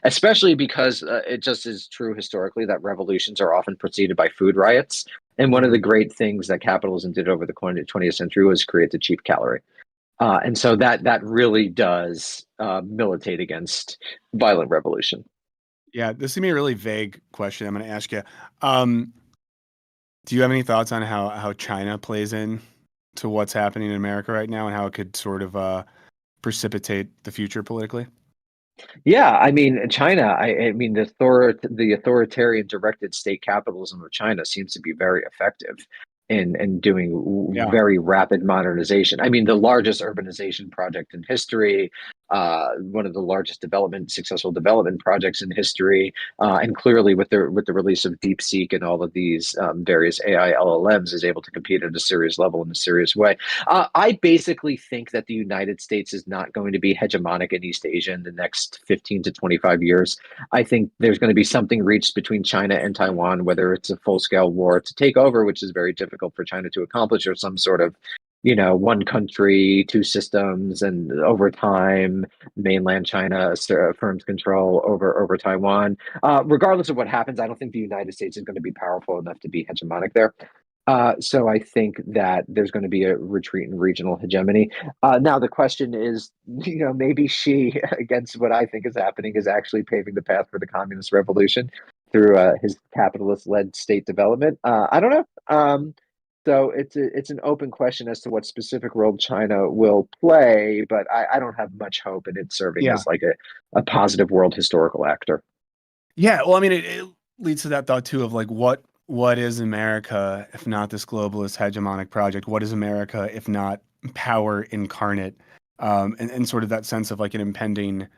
Especially because it just is true historically that revolutions are often preceded by food riots. And one of the great things that capitalism did over the 20th century was create the cheap calorie. And so that really does militate against violent revolution. Yeah, this is gonna be a really vague question I'm going to ask you. Do you have any thoughts on how China plays in to what's happening in America right now and how it could sort of precipitate the future politically? Yeah, I mean, China. I mean, the authoritarian directed state capitalism of China seems to be very effective in doing Yeah. very rapid modernization. I mean, the largest urbanization project in history, one of the largest successful development projects in history, and clearly with the release of DeepSeek and all of these various AI LLMs, is able to compete at a serious level in a serious way. I basically think that the United States is not going to be hegemonic in East Asia in the next 15 to 25 years. I think there's going to be something reached between China and Taiwan, whether it's a full-scale war to take over, which is very difficult for China to accomplish, or some sort of one country, two systems, and over time, mainland China affirms control over Taiwan. Regardless of what happens, I don't think the United States is going to be powerful enough to be hegemonic there. So I think that there's going to be a retreat in regional hegemony. Now the question is, maybe Xi, against what I think is happening, is actually paving the path for the communist revolution through his capitalist-led state development. I don't know. So it's an open question as to what specific role China will play, but I don't have much hope in it serving as like a positive world historical actor. Yeah, well, I mean, it leads to that thought too of like what is America if not this globalist hegemonic project? What is America if not power incarnate? And sort of that sense of like an impending,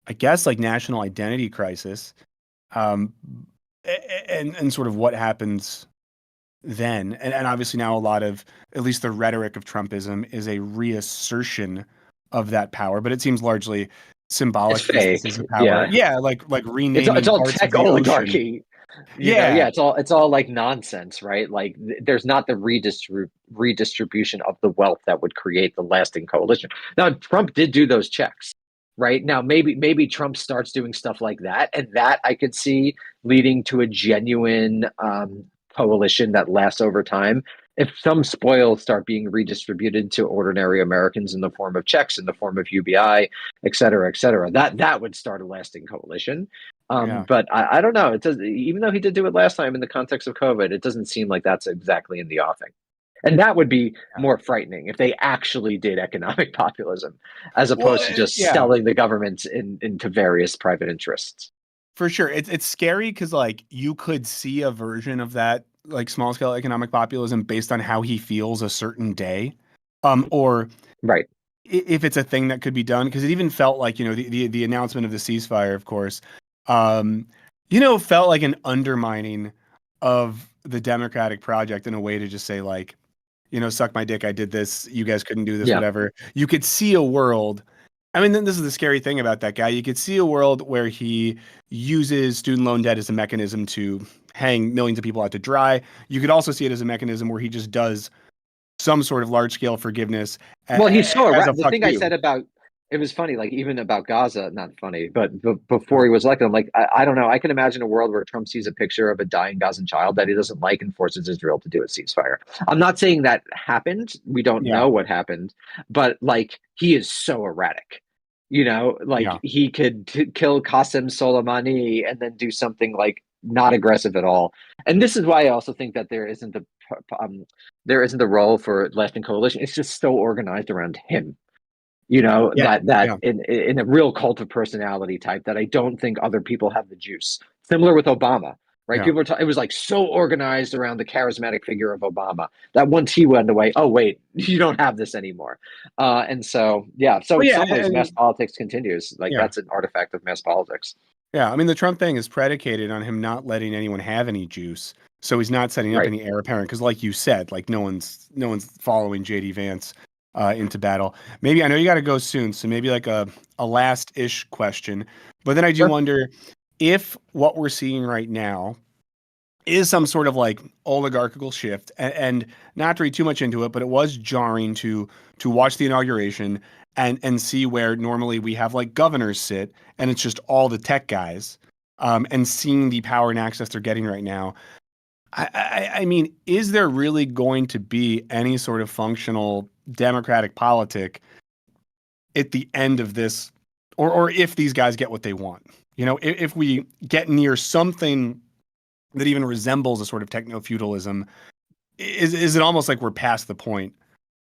I guess, like national identity crisis. And sort of what happens then. And obviously now a lot of, at least the rhetoric of Trumpism is a reassertion of that power, but it seems largely symbolic It's fake. instances of power. Yeah, like renaming it's all parts of tech the ocean. oligarchy. It's all like nonsense, right? Like there's not the redistribution of the wealth that would create the lasting coalition. Now Trump did do those checks, right? Now maybe Trump starts doing stuff like that, and that I could see leading to a genuine coalition that lasts over time. If some spoils start being redistributed to ordinary Americans in the form of checks, in the form of UBI, et cetera, that would start a lasting coalition. But I don't know. It does, even though he did do it last time in the context of COVID, it doesn't seem like that's exactly in the offing. And that would be more frightening if they actually did economic populism, as opposed to just selling the government into various private interests. For sure. It's scary because like you could see a version of that like small scale economic populism based on how he feels a certain day. Or right. If it's a thing that could be done, because it even felt like, the announcement of the ceasefire, of course, felt like an undermining of the democratic project in a way to just say like, suck my dick, I did this, you guys couldn't do this, whatever. You could see a world. I mean, this is the scary thing about that guy. You could see a world where he uses student loan debt as a mechanism to hang millions of people out to dry. You could also see it as a mechanism where he just does some sort of large scale forgiveness. Well, he's so the thing I said about it was funny, like even about Gaza, not funny, but before he was elected, I'm like, I don't know. I can imagine a world where Trump sees a picture of a dying Gazan child that he doesn't like and forces Israel to do a ceasefire. I'm not saying that happened. We don't know what happened, but like he is so erratic. You know, like Yeah. he could kill Qasem Soleimani and then do something like not aggressive at all. And this is why I also think that there isn't the role for left-wing coalition. It's just so organized around him. You know, Yeah. that Yeah. in a real cult of personality type that I don't think other people have the juice. Similar with Obama, right? Yeah. It was like so organized around the charismatic figure of Obama that once he went away, oh wait, you don't have this anymore. And so yeah, so Well, in yeah. some ways, mass And politics continues. Like yeah. that's an artifact of mass politics, Yeah. I mean, the Trump thing is predicated on him not letting anyone have any juice. So he's not setting up right? any heir apparent because, like you said, like no one's following JD Vance into battle. Maybe I know you got to go soon, so maybe like a last ish question. But then I do Sure. wonder if what we're seeing right now is some sort of like oligarchical shift, and not to read too much into it, but it was jarring to watch the inauguration and see where normally we have like governors sit and it's just all the tech guys, and seeing the power and access they're getting right now. I mean, is there really going to be any sort of functional democratic politic at the end of this, or if these guys get what they want? You know, if we get near something that even resembles a sort of techno feudalism, is it almost like we're past the point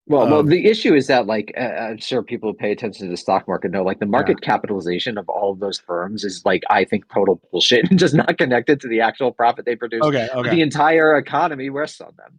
Well, of the issue is that, like, I'm sure people who pay attention to the stock market know, like, the yeah. market capitalization of all of those firms is, like, I think total bullshit and just not connected to the actual profit they produce. Okay, But okay. the entire economy rests on them.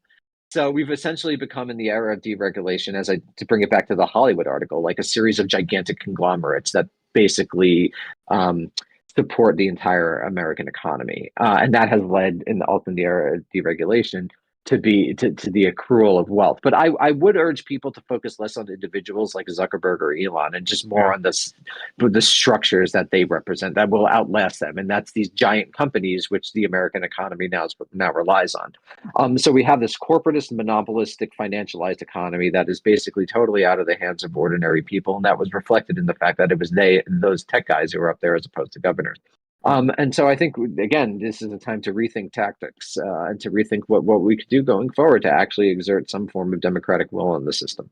So we've essentially become in the era of deregulation, to bring it back to the Hollywood article, like a series of gigantic conglomerates that basically um, support the entire American economy, and that has led in the era of deregulation to the accrual of wealth. But I would urge people to focus less on individuals like Zuckerberg or Elon and just more Yeah. on the structures that they represent that will outlast them, and that's these giant companies which the American economy now relies on. So we have this corporatist, monopolistic, financialized economy that is basically totally out of the hands of ordinary people, and that was reflected in the fact that it was those tech guys who were up there as opposed to governors. And so I think, again, this is a time to rethink tactics, and to rethink what we could do going forward to actually exert some form of democratic will on the system.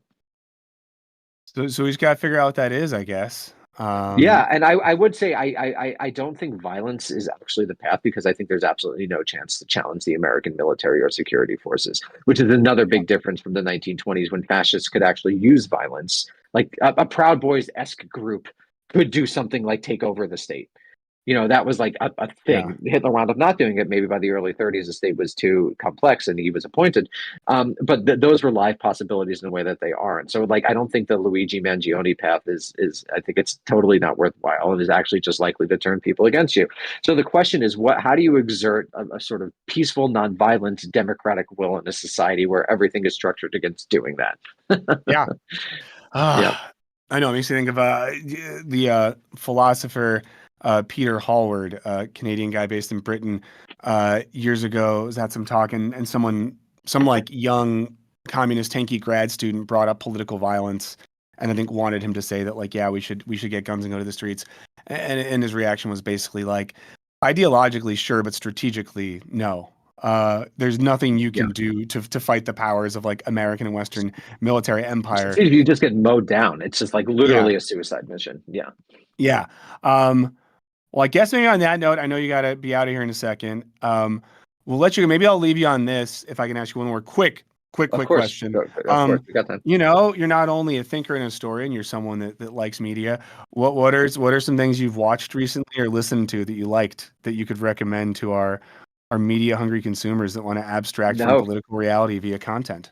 So we just got to figure out what that is, I guess. Yeah, and I would say I don't think violence is actually the path, because I think there's absolutely no chance to challenge the American military or security forces, which is another big difference from the 1920s when fascists could actually use violence. Like a Proud Boys-esque group could do something like take over the state. You know, that was like a Yeah. thing. Hitler wound up not doing it. Maybe by the early 30s, the state was too complex and he was appointed. But those were live possibilities in the way that they aren't. So, like, I don't think the Luigi Mangione path is. I think it's totally not worthwhile and is actually just likely to turn people against you. So the question is, how do you exert a sort of peaceful, nonviolent, democratic will in a society where everything is structured against doing that? Yeah. Yeah. I know. It makes me think of the philosopher Peter Hallward, Canadian guy based in Britain. Years ago, was at some talk, and some like young communist tanky grad student brought up political violence, and I think wanted him to say that, like, yeah, we should get guns and go to the streets. And his reaction was basically like, ideologically sure, but strategically no. There's nothing you can do to fight the powers of like American and Western military empire. You just get mowed down. It's just like Yeah. literally a suicide mission. Yeah. Yeah. Well, I guess maybe on that note, I know you got to be out of here in a second. We'll let you. Maybe I'll leave you on this if I can ask you one more quick Of course. question. Of course. We got time. You know, you're not only a thinker and a historian, you're someone that likes media. What are some things you've watched recently or listened to that you liked that you could recommend to our media hungry consumers that want to abstract from No, political reality via content?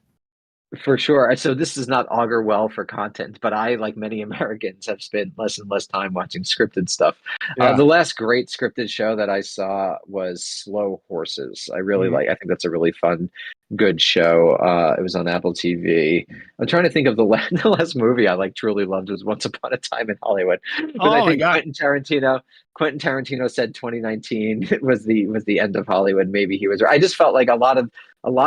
for sure. So this does not augur well for content, but I, like many Americans, have spent less and less time watching scripted stuff. Yeah. The last great scripted show that I saw was Slow Horses. Mhm. I think that's a really fun, good show. It was on Apple TV. I'm trying to think of the last movie I like truly loved was Once Upon a Time in Hollywood, because I Oh my think God. Quentin Tarantino said 2019 was the end of Hollywood. Maybe he was right. I just felt like a lot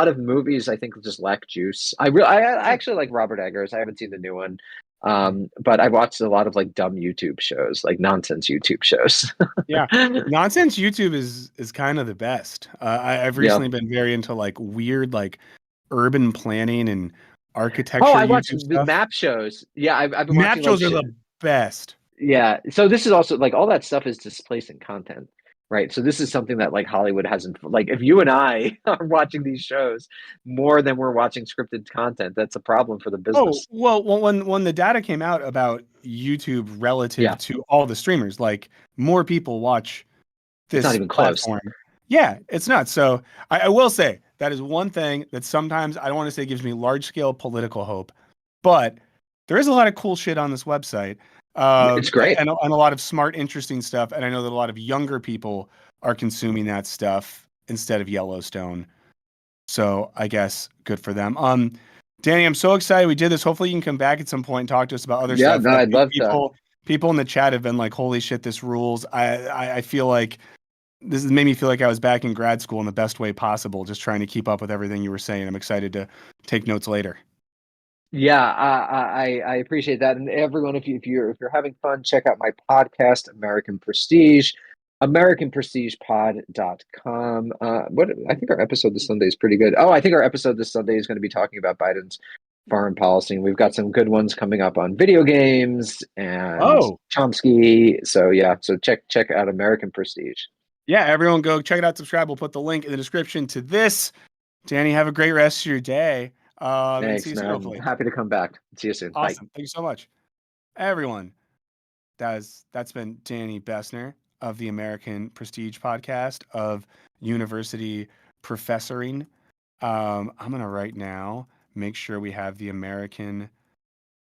of movies I think just lack juice. I actually like Robert Eggers. I haven't seen the new one. But I watched a lot of like dumb YouTube shows, like nonsense YouTube shows. Yeah. Nonsense YouTube is kind of the best. I've Yeah. recently been very into like weird like urban planning and Oh, architecture I watched YouTube the stuff. map shows. Yeah, I've been Map watching like shows are shit. the best. Yeah. So this is also like all that stuff is displacing content, right? So this is something that like Hollywood hasn't like if you and I are watching these shows more than we're watching scripted content, that's a problem for the Oh, business. well, when the data came out about YouTube relative Yeah. to all the streamers, like more people watch It's not this even close. platform. Yeah, it's not. So I will say that is one thing that sometimes I don't want to say gives me large scale political hope, but there is a lot of cool shit on this website, It's great. and a lot of smart, interesting stuff. And I know that a lot of younger people are consuming that stuff instead of Yellowstone. So I guess good for them. Danny, I'm so excited we did this. Hopefully you can come back at some point and talk to us about other Yeah, stuff. no, Like I'd love to. people in the chat have been like, "Holy shit, this rules." I feel like this has made me feel like I was back in grad school in the best way possible, just trying to keep up with everything you were saying. I'm excited to take notes later. Yeah, I appreciate that. And everyone, if you're having fun, check out my podcast, American Prestige, AmericanPrestigePod.com. What I think our episode this Sunday is pretty good. Oh, I think our episode this Sunday is going to be talking about Biden's foreign policy, and we've got some good ones coming up on video games and Oh, Chomsky. So yeah, so check out American Prestige. yeah, everyone go check it out, subscribe. We'll put the link in the description to this. Danny, have a great rest of your day. And see Thanks, you soon, man. hopefully. Happy to come back. See you soon. Bye. Awesome. Thank you so much. Everyone, that's been Danny Bessner of the American Prestige podcast of University Professoring. I'm gonna right now make sure we have the American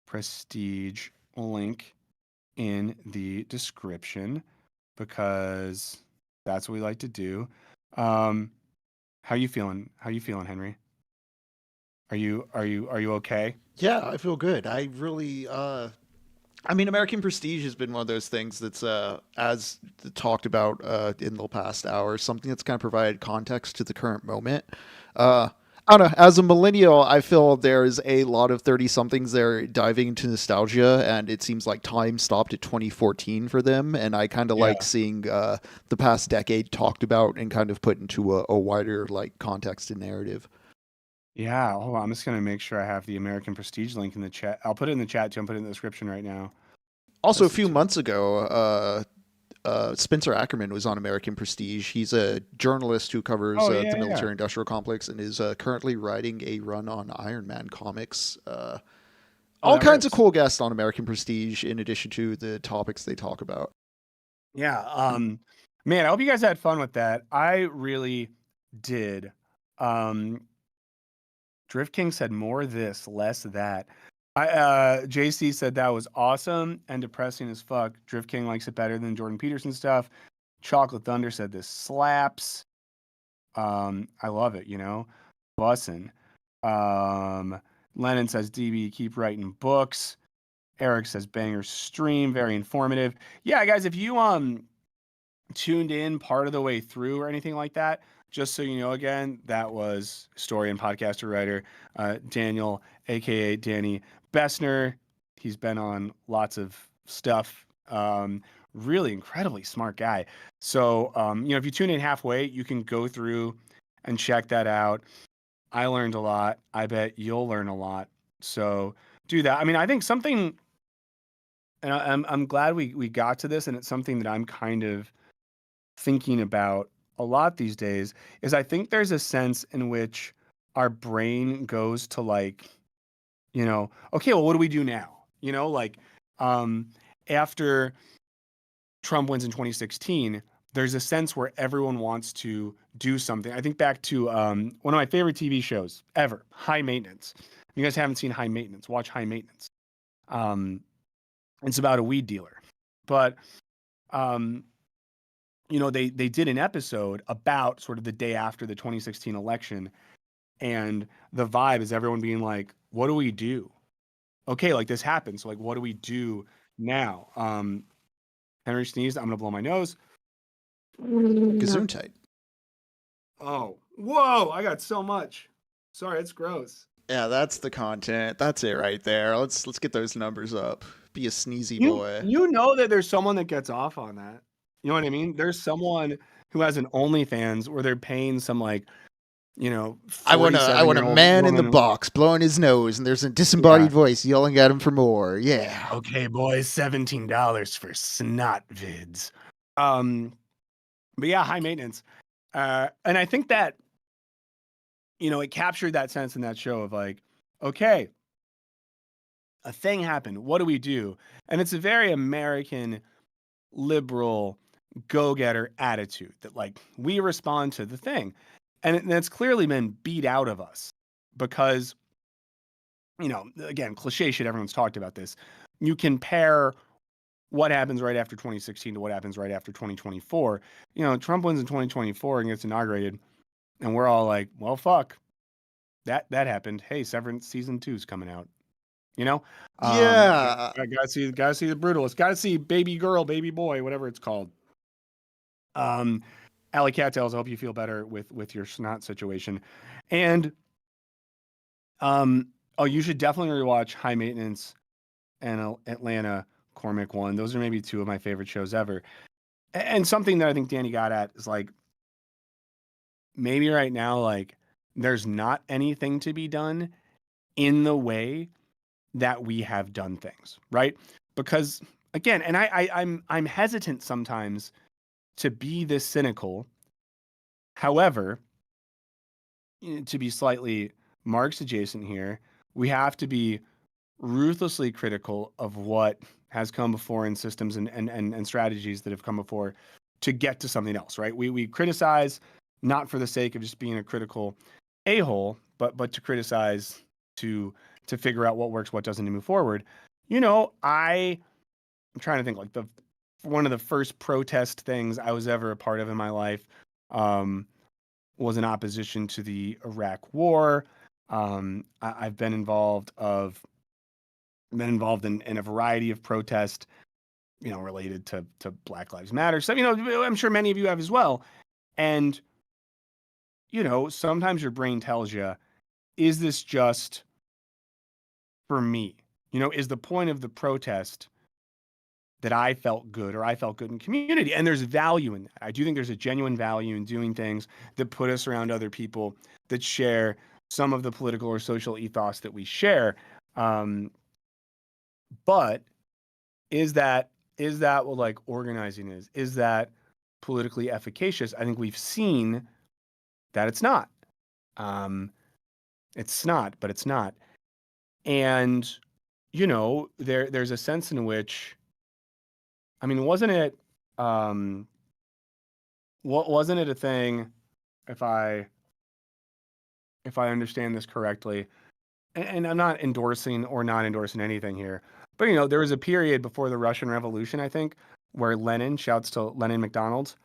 Prestige link in the description because that's what we like to do. How you feeling? How you feeling, Henry? Are you okay? Yeah, I feel good. I really, I mean, American Prestige has been one of those things that's, as talked about in the past hour, something that's kind of provided context to the current moment. I don't know. As a millennial, I feel there's a lot of 30-somethings there diving into nostalgia, and it seems like time stopped at 2014 for them. And I kind of like Yeah. seeing the past decade talked about and kind of put into a wider like context and narrative. Yeah, hold on. I'm just gonna make sure I have the American Prestige link in the chat. I'll put it in the chat too. I'll put it in the description right now. Also, a Listen few to- months ago, Spencer Ackerman was on American Prestige. He's a journalist who covers Oh the yeah, yeah. military-industrial complex and is currently writing a run on Iron Man comics. Oh, All that kinds of rips. cool guests on American Prestige, in addition to the topics they talk about. Yeah. Man, I hope you guys had fun with that. I really did. Um, Drift King said more this, less that. JC said that was awesome and depressing as fuck. Drift King likes it better than Jordan Peterson stuff. Chocolate Thunder said this slaps. I love it, Bussin'. Lennon says DB keep writing books. Eric says banger stream, very informative. Yeah, guys, if you tuned in part of the way through or anything like that, just so you know, again, that was historian, podcaster, writer, Daniel, aka Danny Bessner. He's been on lots of stuff. Really incredibly smart guy. So, if you tune in halfway, you can go through and check that out. I learned a lot. I bet you'll learn a lot. So do that. I mean, I think something, and I'm glad we got to this, and it's something that I'm kind of thinking about a lot these days is I think there's a sense in which our brain goes to like, okay, well, what do we do now? After Trump wins in 2016, there's a sense where everyone wants to do something. I think back to one of my favorite TV shows ever, High Maintenance. If you guys haven't seen High Maintenance, watch High Maintenance. It's about a weed dealer, but they did an episode about sort of the day after the 2016 election, and the vibe is everyone being like, what do we do? Okay, like this happened, so like what do we do now? Henry sneezed. I'm gonna blow my nose. Gesundheit. Oh, whoa, I got so much. Sorry, it's gross. Yeah, that's the content. That's it right there. Let's get those numbers up. Be a sneezy You boy. you know that there's someone that gets off on that. You know what I mean? There's someone who has an OnlyFans where they're paying some like I want a 47-year-old man in the woman. box blowing his nose, and there's a disembodied Yeah. voice yelling at him for more. Yeah. Okay, boys, $17 for snot vids. But yeah, high maintenance. And I think that, it captured that sense in that show of like, okay, a thing happened. What do we do? And it's a very American liberal go-getter attitude that like we respond to the thing. And it's clearly been beat out of us because, again, cliche shit, everyone's talked about this. You compare what happens right after 2016 to what happens right after 2024. Trump wins in 2024 and gets inaugurated, and we're all like, well, fuck. That happened. Hey, Severance season 2 is coming out. Yeah. I gotta see the brutalist. Gotta see baby girl, baby boy, whatever it's called. Alley Cattails, I hope you feel better with your snot situation. And you should definitely rewatch High Maintenance and Atlanta Cormac One. Those are maybe two of my favorite shows ever. And something that I think Danny got at is like maybe right now, like there's not anything to be done in the way that we have done things, right? Because again, and I'm hesitant sometimes to be this cynical. However, to be slightly Marx adjacent here, we have to be ruthlessly critical of what has come before in systems and strategies that have come before to get to something else, right? We criticize not for the sake of just being a critical a-hole, but to criticize to figure out what works, what doesn't, to move forward. I'm trying to think like one of the first protest things I was ever a part of in my life was in opposition to the Iraq War. I've been involved in a variety of protests, related to Black Lives Matter. So, I'm sure many of you have as well. And, sometimes your brain tells you, is this just for me? Is the point of the protest that I felt good or I felt good in community? And there's value in that. I do think there's a genuine value in doing things that put us around other people that share some of the political or social ethos that we share. But is that what like organizing is? Is that politically efficacious? I think we've seen that it's not. It's not, but it's not. And there's a sense in which, I mean, wasn't it a thing, if I understand this correctly, and I'm not endorsing or not endorsing anything here, but there was a period before the Russian Revolution, I think, where Lenin, shouts to Lenin McDonald's,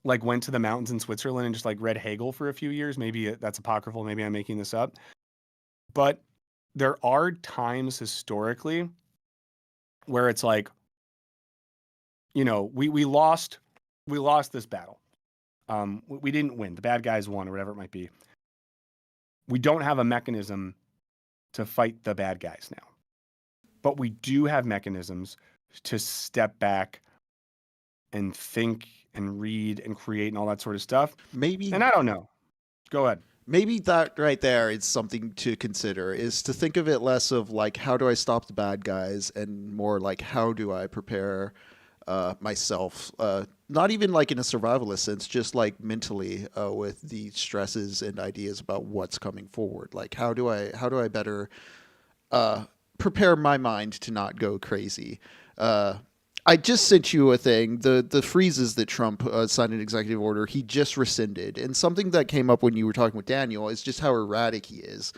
like went to the mountains in Switzerland and just like read Hegel for a few years. Maybe that's apocryphal. Maybe I'm making this up. But there are times historically where it's like, we lost this battle. We didn't win. The bad guys won, or whatever it might be. We don't have a mechanism to fight the bad guys now. But we do have mechanisms to step back and think and read and create and all that sort of stuff. Maybe. And I don't know. Go ahead. Maybe that right there is something to consider, is to think of it less of like, how do I stop the bad guys, and more like, how do I prepare myself, not even like in a survivalist sense, just like mentally, with the stresses and ideas about what's coming forward. Like, how do I better prepare my mind to not go crazy? I just sent you a thing, the freezes that Trump signed an executive order he just rescinded. And something that came up when you were talking with Daniel is just how erratic he is.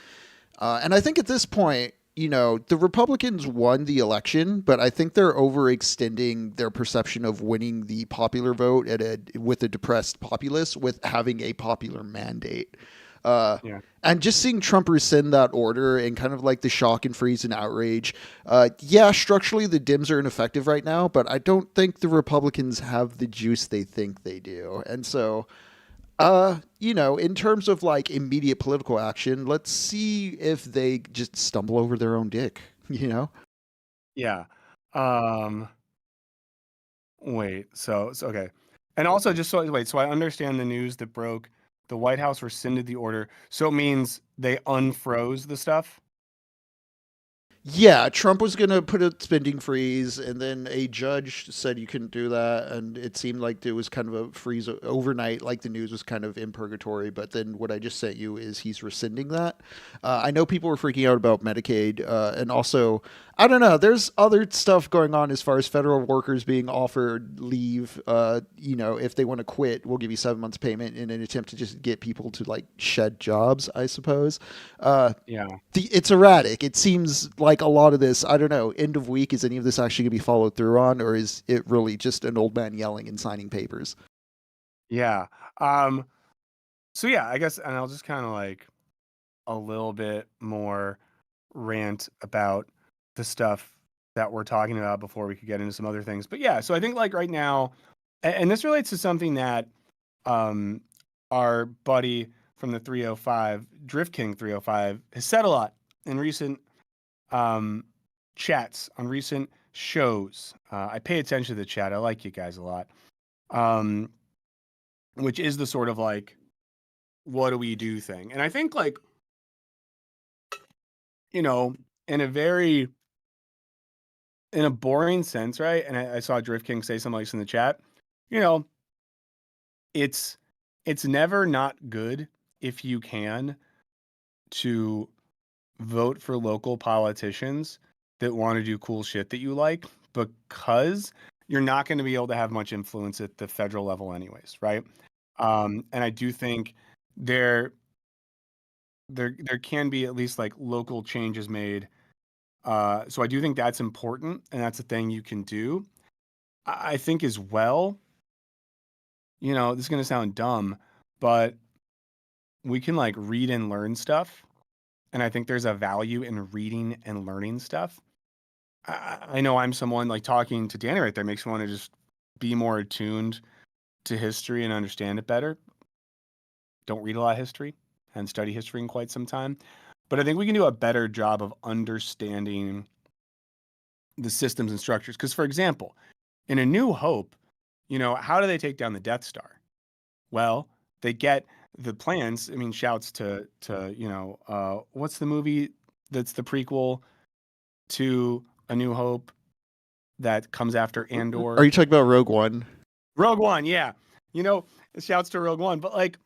And I think at this point, the Republicans won the election, but I think they're overextending their perception of winning the popular vote with a depressed populace with having a popular mandate. And just seeing Trump rescind that order and kind of like the shock and freeze and outrage. Structurally the Dems are ineffective right now, but I don't think the Republicans have the juice they think they do. And so, in terms of like immediate political action, let's see if they just stumble over their own dick, Yeah. Wait, so okay. And also so I understand the news that broke the White House rescinded the order. So it means they unfroze the stuff. Yeah, Trump was going to put a spending freeze, and then a judge said you couldn't do that, and it seemed like it was kind of a freeze overnight, like the news was kind of in purgatory. But then what I just sent you is he's rescinding that. I know people were freaking out about Medicaid, and also, I don't know, there's other stuff going on as far as federal workers being offered leave. If they want to quit, we'll give you 7 months payment in an attempt to just get people to like shed jobs, I suppose. Yeah. It's erratic. It seems like a lot of this, I don't know, end of week, is any of this actually going to be followed through on, or is it really just an old man yelling and signing papers? Yeah. So yeah, I guess, and I'll just kind of like a little bit more rant about the stuff that we're talking about before we could get into some other things. But yeah, so I think like right now, and this relates to something that our buddy from the 305, Drift King 305, has said a lot in recent chats on recent shows. I pay attention to the chat. I like you guys a lot. Which is the sort of like, what do we do thing? And I think like, in a boring sense, right? And I saw Drift King say something like this in the chat. It's never not good if you can to vote for local politicians that want to do cool shit that you like, because you're not going to be able to have much influence at the federal level anyways, right? And I do think there can be at least like local changes made. So I do think that's important, and that's a thing you can do. I think as well, this is going to sound dumb, but we can like read and learn stuff. And I think there's a value in reading and learning stuff. I know I'm someone like talking to Danny right there makes me want to just be more attuned to history and understand it better. Don't read a lot of history and study history in quite some time. But I think we can do a better job of understanding the systems and structures. Because, for example, in A New Hope, how do they take down the Death Star? Well, they get the plans. I mean, shouts to what's the movie that's the prequel to A New Hope that comes after Andor? Are you talking about Rogue One? Rogue One, yeah. Shouts to Rogue One, but like,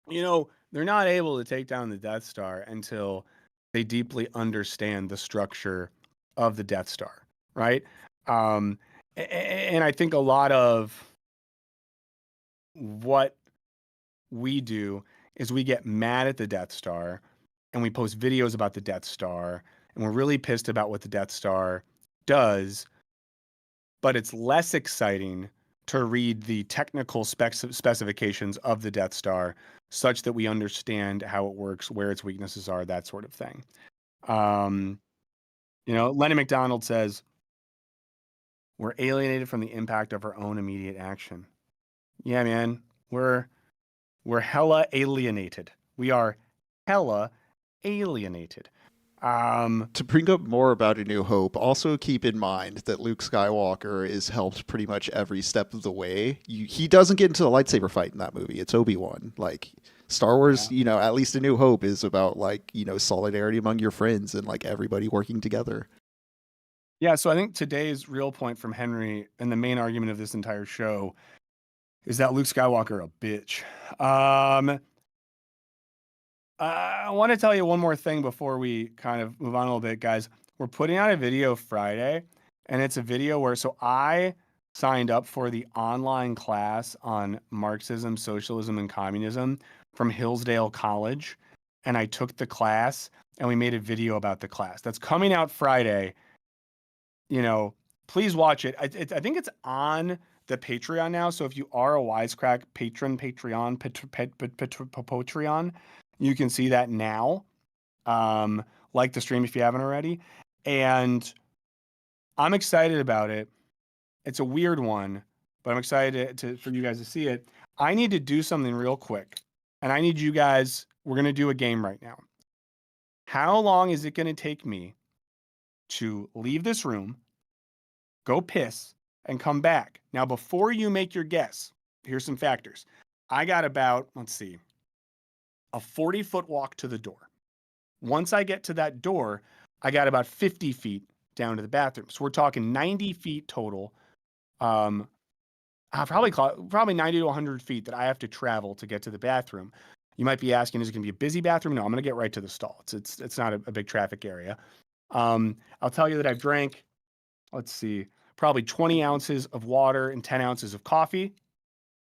they're not able to take down the Death Star until they deeply understand the structure of the Death Star, right? And I think a lot of what we do is we get mad at the Death Star and we post videos about the Death Star, and we're really pissed about what the Death Star does, but it's less exciting to read the technical specifications of the Death Star such that we understand how it works, where its weaknesses are, that sort of thing. Lenny McDonald says, we're alienated from the impact of our own immediate action. Yeah, man, we're hella alienated. We are hella alienated. To bring up more about A New Hope, also keep in mind that Luke Skywalker is helped pretty much every step of the way. He doesn't get into the lightsaber fight in that movie. It's Obi-Wan. Like, Star Wars, at least A New Hope is about like, solidarity among your friends and like everybody working together. Yeah, so I think today's real point from Henry and the main argument of this entire show is that Luke Skywalker a bitch. I want to tell you one more thing before we kind of move on a little bit, guys. We're putting out a video Friday, and it's a video where, so I signed up for the online class on Marxism, Socialism, and Communism from Hillsdale College, and I took the class, and we made a video about the class. That's coming out Friday. Please watch it. I think it's on the Patreon now, so if you are a Wisecrack Patreon, you can see that now. Like the stream if you haven't already. And I'm excited about it. It's a weird one, but I'm excited for you guys to see it. I need to do something real quick. And I need you guys, we're going to do a game right now. How long is it going to take me to leave this room, go piss, and come back? Now, before you make your guess, here's some factors. I got about, let's see, a 40-foot walk to the door. Once I get to that door, I got about 50 feet down to the bathroom. So we're talking 90 feet total. Probably 90 to 100 feet that I have to travel to get to the bathroom. You might be asking, is it going to be a busy bathroom? No, I'm going to get right to the stall. It's not a big traffic area. I'll tell you that I've drank, let's see, probably 20 ounces of water and 10 ounces of coffee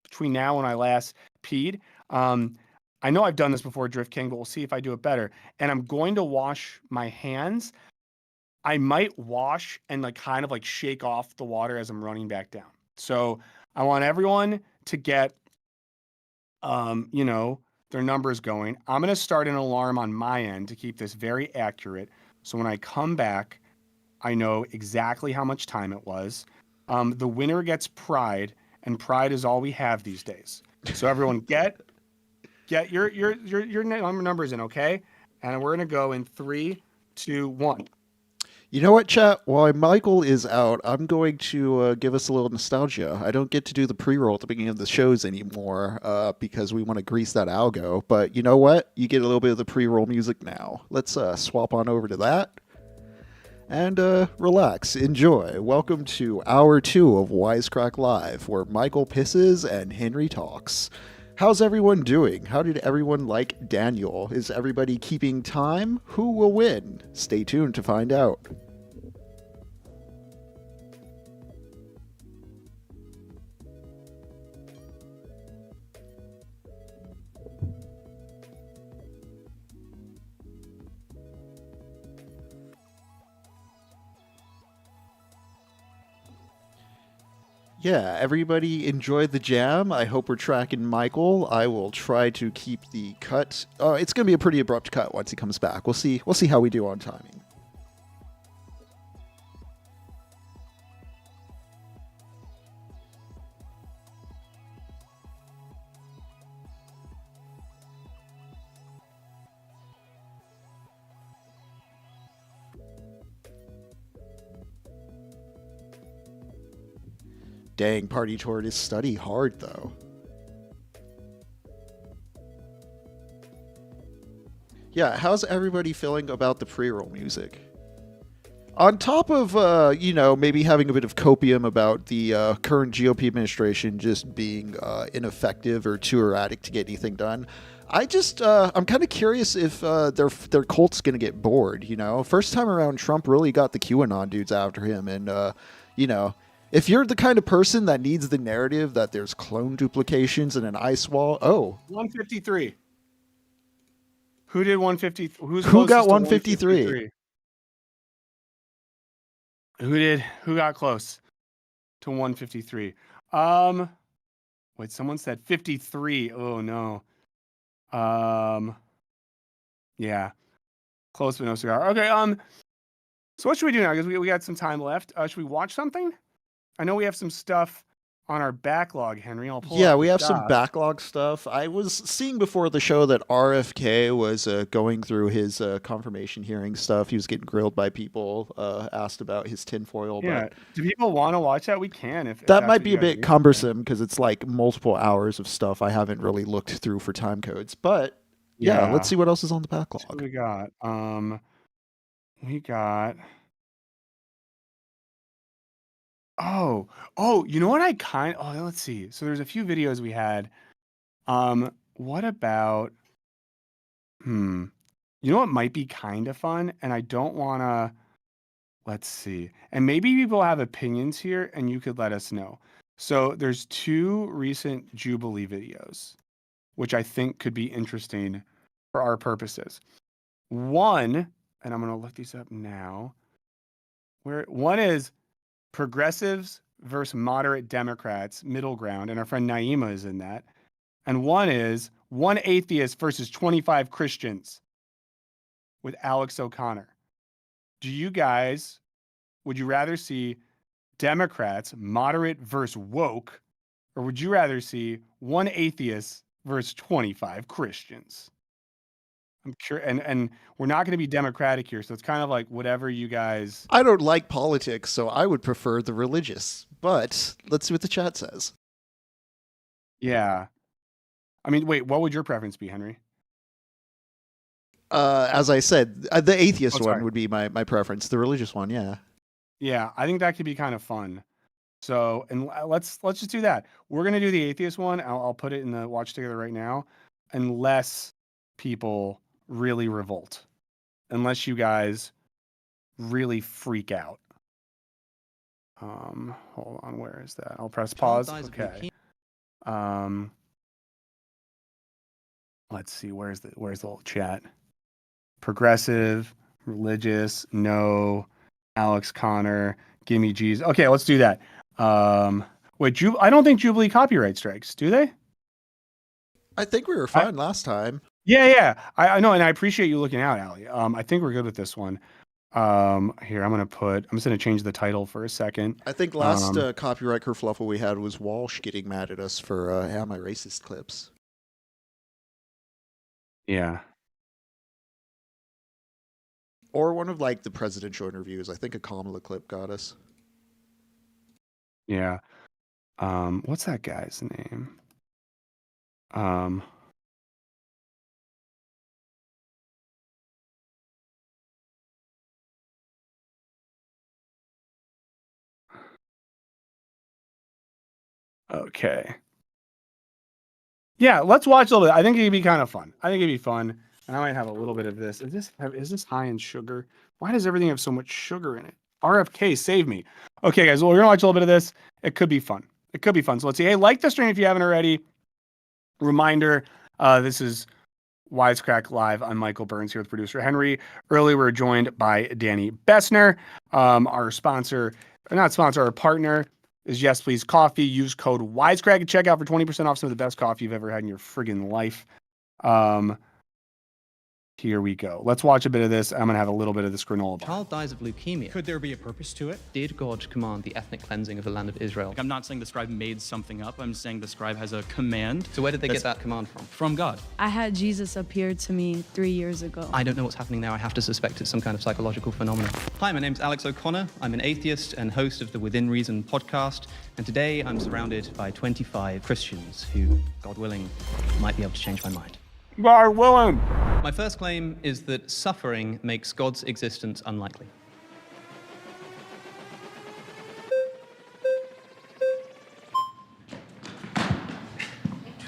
between now and I last peed. I know I've done this before, Drift King, but we'll see if I do it better. And I'm going to wash my hands. I might wash and like kind of like shake off the water as I'm running back down. So I want everyone to get, their numbers going. I'm going to start an alarm on my end to keep this very accurate. So when I come back, I know exactly how much time it was. The winner gets pride, and pride is all we have these days. So everyone get your numbers in, okay? And we're going to go in 3, 2, 1. You know what, chat? While Michael is out, I'm going to give us a little nostalgia. I don't get to do the pre-roll at the beginning of the shows anymore because we want to grease that algo. But you know what? You get a little bit of the pre-roll music now. Let's swap on over to that. And relax, enjoy. Welcome to Hour 2 of Wisecrack Live, where Michael pisses and Henry talks. How's everyone doing? How did everyone like Daniel? Is everybody keeping time? Who will win? Stay tuned to find out. Yeah, everybody enjoy the jam. I hope we're tracking Michael. I will try to keep the cut. It's going to be a pretty abrupt cut once he comes back. We'll see how we do on timing. Dang, Party Tortoise, study hard, though. Yeah, how's everybody feeling about the pre-roll music? On top of, maybe having a bit of copium about the current GOP administration just being ineffective or too erratic to get anything done, I'm kind of curious if their cult's going to get bored, First time around, Trump really got the QAnon dudes after him, and, if you're the kind of person that needs the narrative that there's clone duplications and an ice wall, 153. Who did 150? Who got 153? Who got close to 153? Wait, someone said 53. Oh no. Yeah. Close but no cigar. Okay, so what should we do now? Because we got some time left. Should we watch something? I know we have some stuff on our backlog, Henry. We have some backlog stuff. I was seeing before the show that RFK was going through his confirmation hearing stuff. He was getting grilled by people, asked about his tinfoil. Yeah. But do people want to watch that? We can. If that might be a bit cumbersome because it's like multiple hours of stuff I haven't really looked through for time codes. But yeah, let's see what else is on the backlog. What we got. We got. Oh, you know what let's see. So there's a few videos we had. What about, you know what might be kind of fun? And I don't want to, let's see. And maybe people have opinions here and you could let us know. So there's 2 recent Jubilee videos, which I think could be interesting for our purposes. One, and I'm going to look these up now, where one is progressives versus moderate Democrats, middle ground, and our friend Naima is in that. And one is 1 atheist versus 25 Christians with Alex O'Connor. Would you rather see Democrats, moderate versus woke, or would you rather see 1 atheist versus 25 Christians? I'm sure, and we're not going to be democratic here, so it's kind of like whatever you guys. I don't like politics, so I would prefer the religious. But let's see what the chat says. Yeah. I mean, wait, what would your preference be, Henry? As I said, the atheist sorry. one would be my preference. The religious one, yeah. Yeah, I think that could be kind of fun. So, and let's just do that. We're gonna do the atheist one. I'll put it in the watch together right now, unless people really revolt, unless you guys really freak out. Hold on, where is that? I'll press pause. Okay. Let's see. Where's the little chat? Progressive, religious, no. Alex Connor, gimme G's. Okay, let's do that. Wait, I don't think Jubilee copyright strikes, do they? I think we were fine last time. Yeah. I know, and I appreciate you looking out, Ali. I think we're good with this one. Here, I'm just gonna change the title for a second. I think last copyright kerfluffle we had was Walsh getting mad at us for my racist clips. Yeah. Or one of like the presidential interviews. I think a Kamala clip got us. Yeah. What's that guy's name? Okay. Yeah, let's watch a little bit. I think it'd be kind of fun. I think it'd be fun. And I might have a little bit of this. Is this high in sugar? Why does everything have so much sugar in it? RFK, save me. Okay, guys, well, we're gonna watch a little bit of this. It could be fun. So let's see. Hey, like the stream if you haven't already. Reminder, this is Wisecrack Live. I'm Michael Burns here with producer Henry. Earlier, we were joined by Danny Bessner. Our our partner is Yes Please Coffee. Use code Wisecrack at checkout for 20% off some of the best coffee you've ever had in your friggin' life. Here we go. Let's watch a bit of this. I'm going to have a little bit of this granola bar. Child dies of leukemia. Could there be a purpose to it? Did God command the ethnic cleansing of the land of Israel? I'm not saying the scribe made something up. I'm saying the scribe has a command. So where did they get that command from? From God. I had Jesus appear to me 3 years ago. I don't know what's happening there. I have to suspect it's some kind of psychological phenomenon. Hi, my name's Alex O'Connor. I'm an atheist and host of the Within Reason podcast. And today I'm surrounded by 25 Christians who, God willing, might be able to change my mind. God willing. My first claim is that suffering makes God's existence unlikely.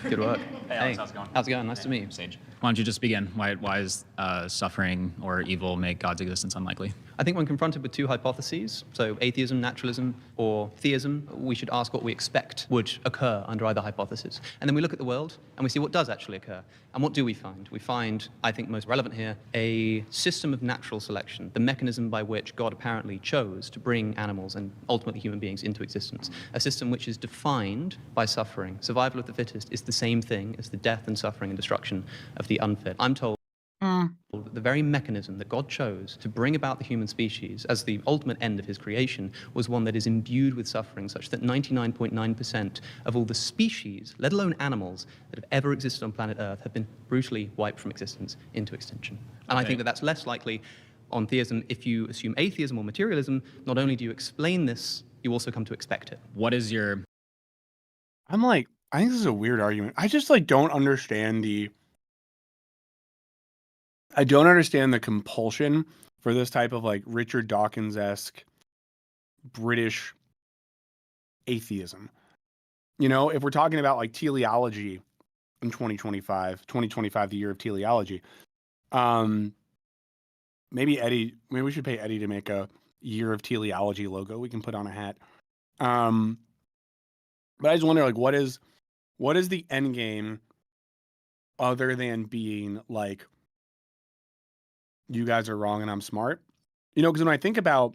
Good work. Hey, Alex, how's it going? How's it going? Nice to meet you. Sage. Why don't you just begin? Why does suffering or evil make God's existence unlikely? I think when confronted with two hypotheses, so atheism, naturalism, or theism, we should ask what we expect would occur under either hypothesis. And then we look at the world and we see what does actually occur. And what do we find? We find, I think most relevant here, a system of natural selection, the mechanism by which God apparently chose to bring animals and ultimately human beings into existence. A system which is defined by suffering. Survival of the fittest is the same thing as the death and suffering and destruction of the unfit. I'm told that the very mechanism that God chose to bring about the human species as the ultimate end of his creation was one that is imbued with suffering, such that 99.9% of all the species, let alone animals, that have ever existed on planet Earth have been brutally wiped from existence into extinction. And I think that that's less likely on theism. If you assume atheism or materialism, not only do you explain this, you also come to expect it. What is your... I think this is a weird argument. I just don't understand the compulsion for this type of Richard Dawkins-esque British atheism. You know, if we're talking about teleology in 2025, the year of teleology, maybe we should pay Eddie to make a year of teleology logo we can put on a hat. But I just wonder, what is the end game other than being you guys are wrong and I'm smart? You know, because when I think about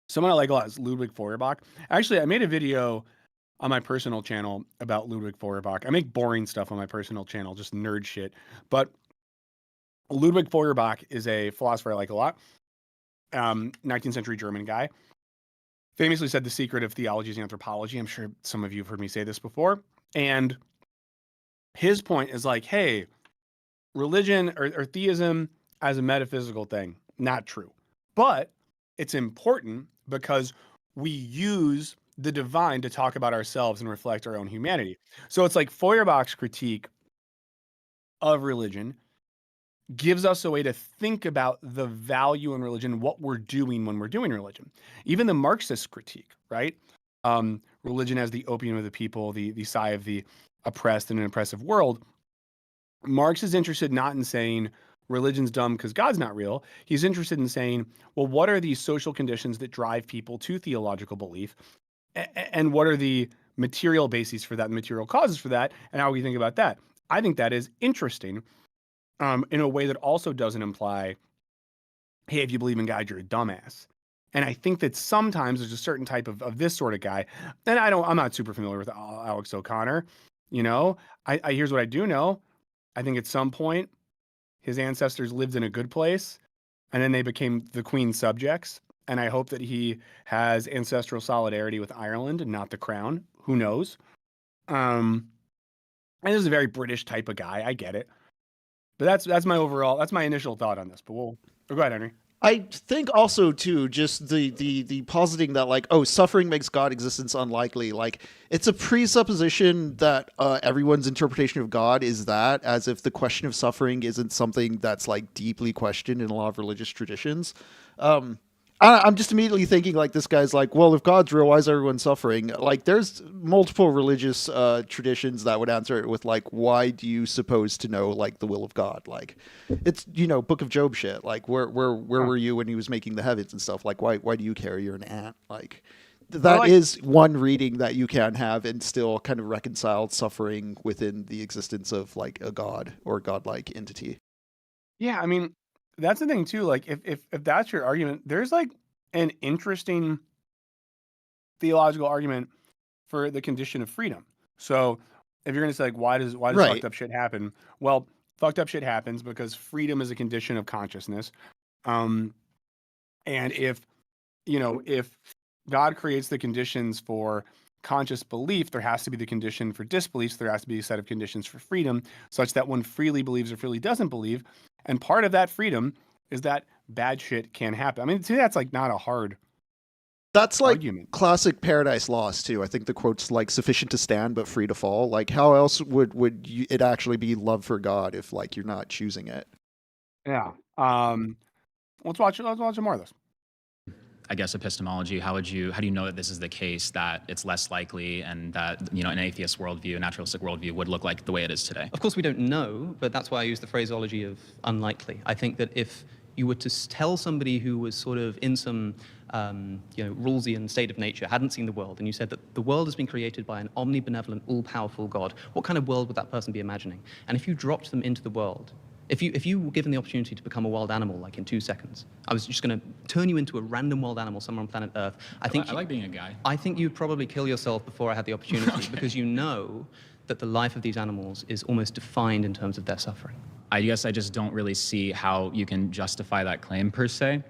someone I like a lot is Ludwig Feuerbach. Actually, I made a video on my personal channel about Ludwig Feuerbach. I make boring stuff on my personal channel, just nerd shit. But Ludwig Feuerbach is a philosopher I like a lot. 19th century German guy. Famously said the secret of theology is anthropology. I'm sure some of you have heard me say this before. And his point is hey, religion or theism as a metaphysical thing, not true. But it's important because we use the divine to talk about ourselves and reflect our own humanity. So it's Feuerbach's critique of religion gives us a way to think about the value in religion, what we're doing when we're doing religion. Even the Marxist critique, right? Religion as the opium of the people, the sigh of the oppressed in an oppressive world. Marx is interested not in saying religion's dumb because God's not real. He's interested in saying, well, what are these social conditions that drive people to theological belief? And what are the material bases for that, and material causes for that, and how we think about that? I think that is interesting in a way that also doesn't imply, hey, if you believe in God, you're a dumbass. And I think that sometimes there's a certain type of this sort of guy. And I'm not super familiar with Alex O'Connor. You know, here's what I do know. I think at some point his ancestors lived in a good place and then they became the Queen's subjects. And I hope that he has ancestral solidarity with Ireland and not the crown. Who knows? And this is a very British type of guy. I get it. But that's my initial thought on this. But go ahead, Henry. I think also too, just the positing that like, oh, suffering makes God existence unlikely. Like, it's a presupposition that everyone's interpretation of God is that, as if the question of suffering isn't something that's like deeply questioned in a lot of religious traditions. I'm just immediately thinking like this guy's like, well, if God's real, why is everyone suffering? Like, there's multiple religious traditions that would answer it with like, why do you suppose to know like the will of God? Like, it's, you know, Book of Job shit. Like, where were you when he was making the heavens and stuff? Like, why do you care? You're an ant. Like, that is one reading that you can have and still kind of reconcile suffering within the existence of like a God or godlike entity. Yeah, I mean, that's the thing too. Like, if that's your argument, there's like an interesting theological argument for the condition of freedom. So, if you're going to say like, why does Right. fucked up shit happen? Well, fucked up shit happens because freedom is a condition of consciousness. And if God creates the conditions for conscious belief, there has to be the condition for disbelief. So there has to be a set of conditions for freedom, such that one freely believes or freely doesn't believe. And part of that freedom is that bad shit can happen. I mean, to me, that's like not a hard That's like argument. classic Paradise Lost too. I think the quote's like sufficient to stand but free to fall. Like, how else would it actually be love for God if like you're not choosing it? Yeah. Let's watch more of this. I guess epistemology. How do you know that this is the case, that it's less likely, and that an atheist worldview, a naturalistic worldview would look like the way it is today? Of course, we don't know, but that's why I use the phraseology of unlikely. I think that if you were to tell somebody who was sort of in some Rawlsian state of nature, hadn't seen the world, and you said that the world has been created by an omnibenevolent, all-powerful God, what kind of world would that person be imagining? And if you dropped them into the world, if you were given the opportunity to become a wild animal, like in 2 seconds, I was just going to turn you into a random wild animal somewhere on planet Earth. I like being a guy. I think you'd probably kill yourself before I had the opportunity, because you know that the life of these animals is almost defined in terms of their suffering. I guess I just don't really see how you can justify that claim per se.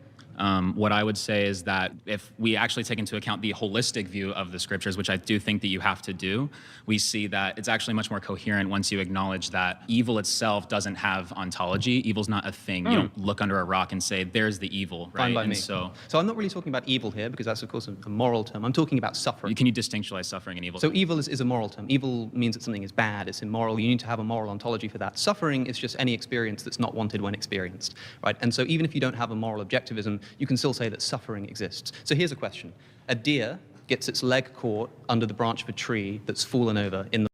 What I would say is that if we actually take into account the holistic view of the scriptures, which I do think that you have to do, we see that it's actually much more coherent once you acknowledge that evil itself doesn't have ontology. Evil's not a thing. You don't look under a rock and say, there's the evil, right? Fine by me. So I'm not really talking about evil here, because that's, of course, a moral term. I'm talking about suffering. can you distinctualize suffering and evil? So evil is a moral term. Evil means that something is bad, it's immoral. You need to have a moral ontology for that. Suffering is just any experience that's not wanted when experienced, right? And so even if you don't have a moral objectivism, you can still say that suffering exists. So here's a question. A deer gets its leg caught under the branch of a tree that's fallen over in the...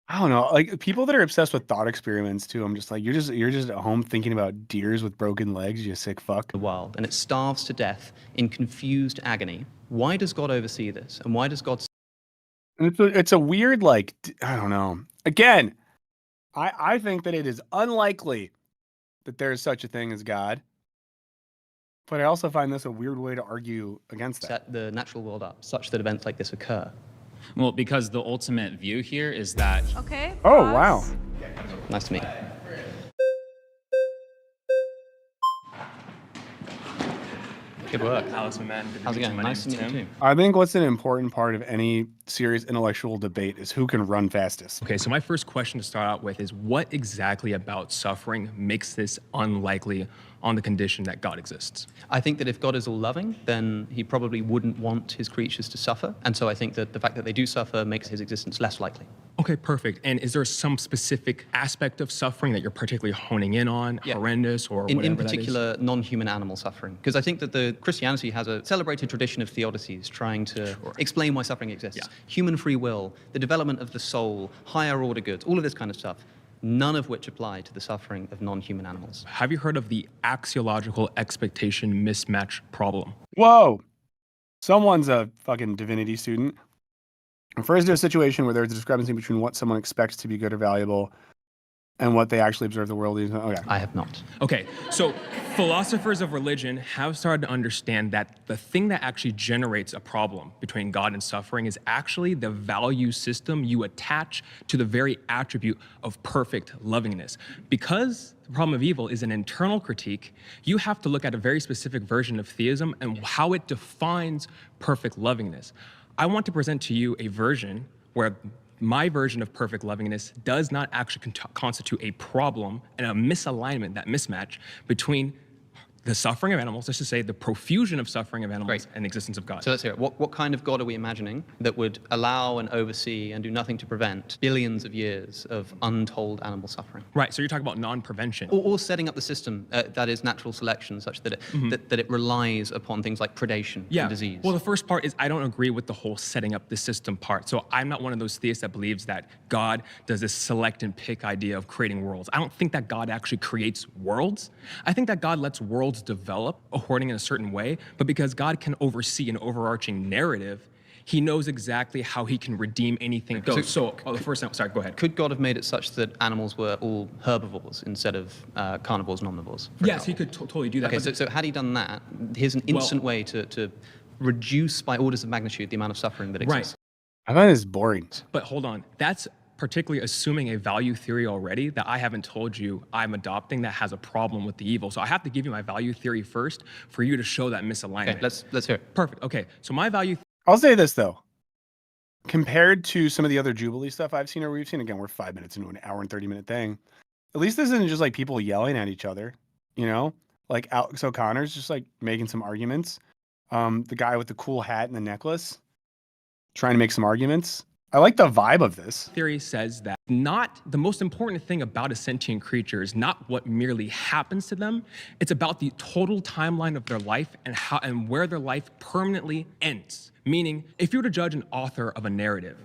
I don't know, like people that are obsessed with thought experiments too. I'm just like, you're just at home thinking about deers with broken legs, you sick fuck. wild, and it starves to death in confused agony. Why does God oversee this? And why does God... And it's a weird, like, I don't know. Again, I think that it is unlikely that there is such a thing as God. But I also find this a weird way to argue against that. set the natural world up such that events like this occur? Well, because the ultimate view here is that... Okay. Oh, pause. wow. Nice to meet you. Good work. Alice, my man. Good to How's it meet you. going? My Nice to name's meet you Tim. too. I think what's an important part of any serious intellectual debate is who can run fastest. Okay, so my first question to start out with is what exactly about suffering makes this unlikely on the condition that God exists? I think that if God is all loving, then he probably wouldn't want his creatures to suffer. And so I think that the fact that they do suffer makes his existence less likely. Okay, perfect. And is there some specific aspect of suffering that you're particularly honing in on, horrendous or whatever in that is? particular, non-human animal suffering. Because I think that the Christianity has a celebrated tradition of theodicies trying to explain why suffering exists. Yeah. Human free will, the development of the soul, higher order goods, all of this kind of stuff, none of which apply to the suffering of non-human animals. Have you heard of the axiological expectation mismatch problem? Whoa! Someone's a fucking divinity student. Refers to a situation where there's a discrepancy between what someone expects to be good or valuable and what they actually observe the world is. Okay. I have not. Okay, so philosophers of religion have started to understand that the thing that actually generates a problem between God and suffering is actually the value system you attach to the very attribute of perfect lovingness. Because the problem of evil is an internal critique, you have to look at a very specific version of theism and how it defines perfect lovingness. I want to present to you a version where my version of perfect lovingness does not actually constitute a problem and a misalignment, that mismatch between the suffering of animals, let's just say the profusion of suffering of animals and the existence of God. So let's hear it. What kind of God are we imagining that would allow and oversee and do nothing to prevent billions of years of untold animal suffering? Right, so you're talking about non-prevention. Or setting up the system that is natural selection such that it relies upon things like predation and disease. Well, the first part is I don't agree with the whole setting up the system part. So I'm not one of those theists that believes that God does this select and pick idea of creating worlds. I don't think that God actually creates worlds. I think that God lets worlds develop according in a certain way, but because God can oversee an overarching narrative, he knows exactly how he can redeem anything that goes. The first time, sorry, go ahead. Could God have made it such that animals were all herbivores instead of carnivores and omnivores? Yes, he could totally do that. Okay, so had he done that, here's an instant way to reduce by orders of magnitude the amount of suffering that exists. I find this boring. But hold on, that's particularly assuming a value theory already that I haven't told you I'm adopting that has a problem with the evil. So I have to give you my value theory first for you to show that misalignment. Okay, let's hear it. Perfect. Okay, so my value. I'll say this though. Compared to some of the other Jubilee stuff I've seen or we've seen, again, we're 5 minutes into an hour and 30-minute thing. At least this isn't just like people yelling at each other, you know? Like Alex O'Connor's just like making some arguments. The guy with the cool hat and the necklace trying to make some arguments. I like the vibe of this. Theory says that not the most important thing about a sentient creature is not what merely happens to them. It's about the total timeline of their life and how and where their life permanently ends. Meaning, if you were to judge an author of a narrative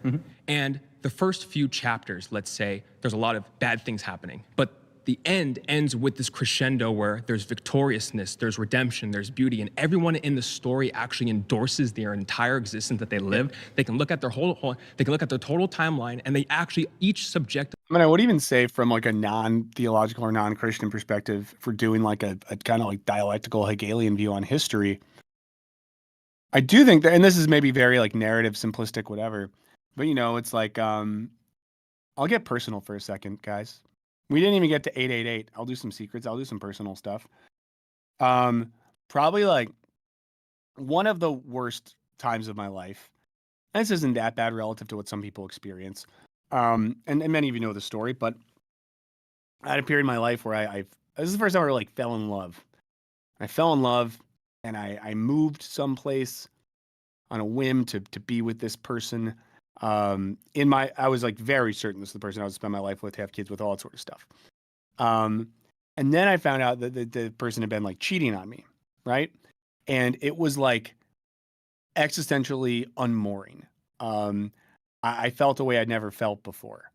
and the first few chapters, let's say, there's a lot of bad things happening, but the end ends with this crescendo where there's victoriousness, there's redemption, there's beauty, and everyone in the story actually endorses their entire existence that they live. They can look at their they can look at their total timeline, and they actually each subject. I mean, I would even say from like a non-theological or non-Christian perspective, for doing like a kind of like dialectical Hegelian view on history, I do think that, and this is maybe very like narrative, simplistic, whatever, but you know, it's like, I'll get personal for a second, guys. We didn't even get to 888. I'll do some secrets. I'll do some personal stuff. Probably like one of the worst times of my life. And this isn't that bad relative to what some people experience. And many of you know the story, but I had a period in my life where this is the first time I really like fell in love. I fell in love and I moved someplace on a whim to be with this person. I was like very certain this is the person I would spend my life with, have kids with, all that sort of stuff. And then I found out that the person had been like cheating on me, right? And it was like existentially unmooring. I felt a way I'd never felt before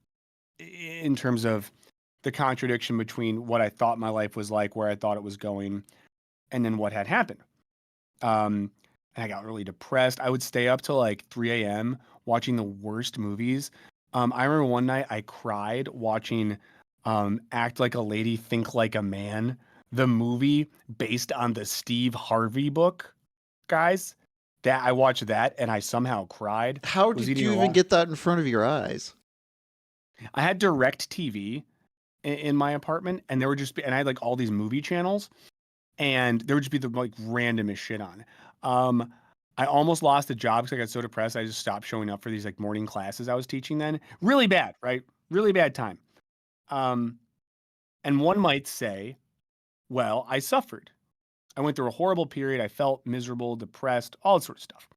in terms of the contradiction between what I thought my life was like, where I thought it was going, and then what had happened. And I got really depressed. I would stay up till like 3 a.m. watching the worst movies. I remember one night I cried watching Act Like a Lady, Think Like a Man, the movie based on the Steve Harvey book, guys. That I watched that and I somehow cried. How did you even get that in front of your eyes? I had Direct TV in my apartment, and there would just be, and I had like all these movie channels, and there would just be the like randomest shit on. I almost lost a job because I got so depressed. I just stopped showing up for these like morning classes I was teaching then. Really bad, right? Really bad time. And one might say, well, I suffered. I went through a horrible period. I felt miserable, depressed, all that sort of stuff.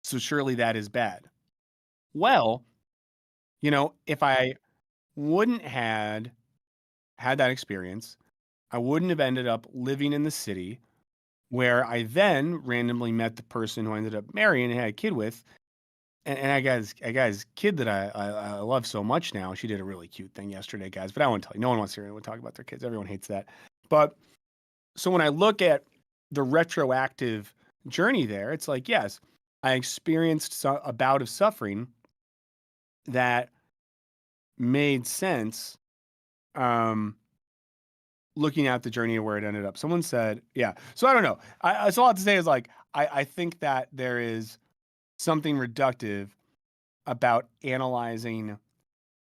So surely that is bad. Well, if I wouldn't had that experience, I wouldn't have ended up living in the city where I then randomly met the person who I ended up marrying and had a kid with. And I got this kid that I love so much now. She did a really cute thing yesterday, guys, but I won't tell you. No one wants to hear anyone talk about their kids. Everyone hates that. But so when I look at the retroactive journey there, it's like, yes, I experienced a bout of suffering that made sense looking at the journey of where it ended up. Someone said, yeah. So I don't know. So all I have to say is like, I think that there is something reductive about analyzing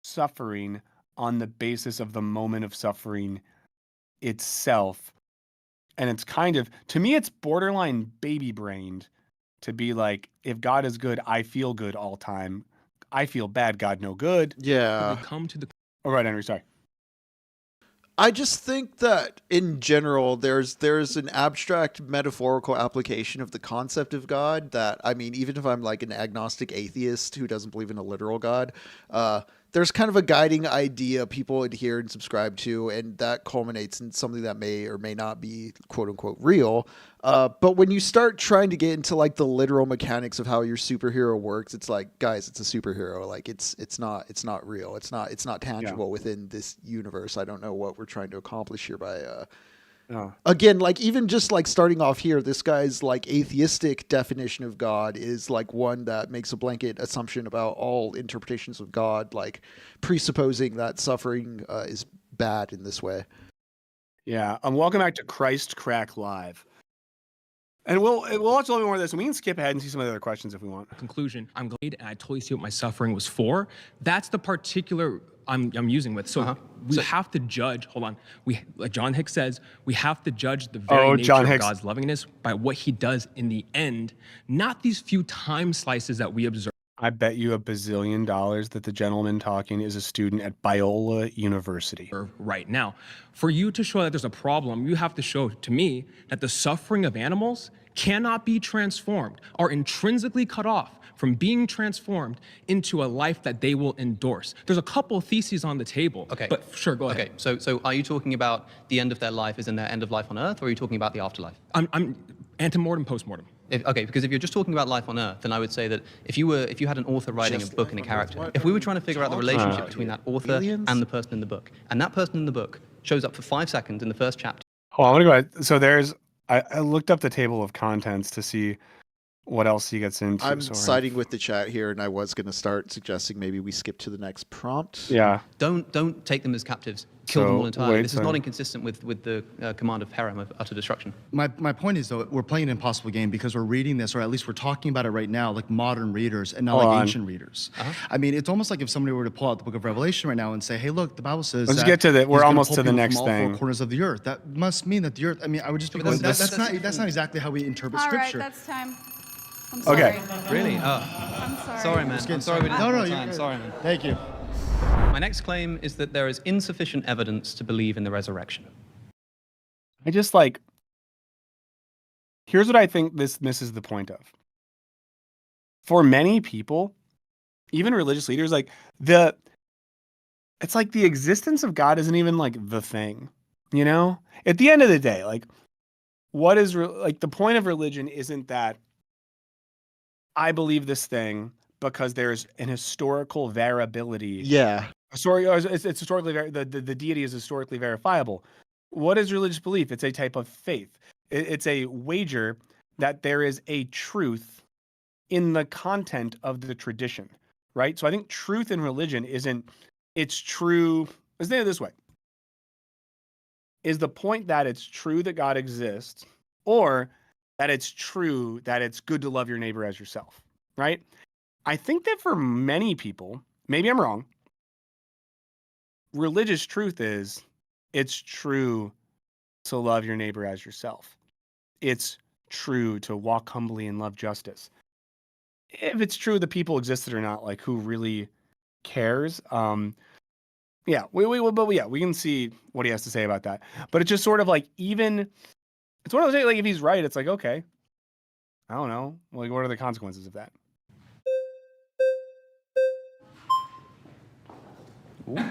suffering on the basis of the moment of suffering itself. And it's kind of, to me, it's borderline baby brained to be like, if God is good, I feel good all time. I feel bad, God no good. Yeah. We come to the Oh, right, Henry, sorry. I just think that in general, there's an abstract metaphorical application of the concept of God that, I mean, even if I'm like an agnostic atheist who doesn't believe in a literal God, there's kind of a guiding idea people adhere and subscribe to, and that culminates in something that may or may not be quote unquote real. But when you start trying to get into like the literal mechanics of how your superhero works, it's like, guys, it's a superhero. Like it's not real. It's not tangible within this universe. I don't know what we're trying to accomplish here by again, like even just like starting off here, this guy's like atheistic definition of God is like one that makes a blanket assumption about all interpretations of God, like presupposing that suffering is bad in this way. Yeah. Welcome back to Wisecrack Live. And we'll watch a little bit more of this, and we can skip ahead and see some of the other questions if we want. conclusion. I'm glad, and I totally see what my suffering was for. That's the particular I'm using with. So we have to judge. Hold on. Like John Hicks says, we have to judge the very nature of God's lovingness by what He does in the end, not these few time slices that we observe. I bet you $1 bazillion that the gentleman talking is a student at Biola University. Right now, for you to show that there's a problem, you have to show to me that the suffering of animals cannot be transformed, are intrinsically cut off from being transformed into a life that they will endorse. There's a couple of theses on the table. Okay. But sure, go ahead. Okay, so are you talking about the end of their life is in their end of life on Earth, or are you talking about the afterlife? I'm antemortem, postmortem. Because if you're just talking about life on Earth, then I would say that if you had an author writing a book and a character, if we were trying to figure out the relationship between that author and the person in the book, and that person in the book shows up for 5 seconds in the first chapter. Oh, I'm gonna go ahead. So I looked up the table of contents to see what else he gets into. I'm siding with the chat here, and I was going to start suggesting maybe we skip to the next prompt. Yeah. Don't take them as captives. Kill them all entirely. This is not inconsistent with the command of Herem of utter destruction. My point is, though, we're playing an impossible game because we're reading this, or at least we're talking about it right now, like modern readers and not like ancient readers. I mean, it's almost like if somebody were to pull out the book of Revelation right now and say, hey, look, the Bible says Let's get to that. We're almost to the next from thing. all 4 corners of the earth. That must mean that the earth, I mean, I would just be going, that's not exactly how we interpret Scripture. All right, that's time. I'm sorry. Okay. Really? I'm sorry. Sorry, man. I'm sorry we didn't have more time. Sorry, man. Thank you. My next claim is that there is insufficient evidence to believe in the resurrection. I just here's what I think this misses the point of. For many people, even religious leaders, it's like the existence of God isn't even like the thing, you know? At the end of the day, like what is the point of religion isn't that I believe this thing because there's an historical variability. Yeah. It's historically the deity is historically verifiable. What is religious belief? It's a type of faith. It's a wager that there is a truth in the content of the tradition, right? So I think truth in religion isn't it's true. Let's say it this way. Is the point that it's true that God exists, or that it's true that it's good to love your neighbor as yourself, right? I think that for many people, maybe I'm wrong, religious truth is it's true to love your neighbor as yourself. It's true to walk humbly and love justice. If it's true the people existed or not, like who really cares? Yeah, we can see what he has to say about that. But it's just sort of like even it's one of those things, like if he's right, it's like okay, I don't know, like what are the consequences of that? Okay.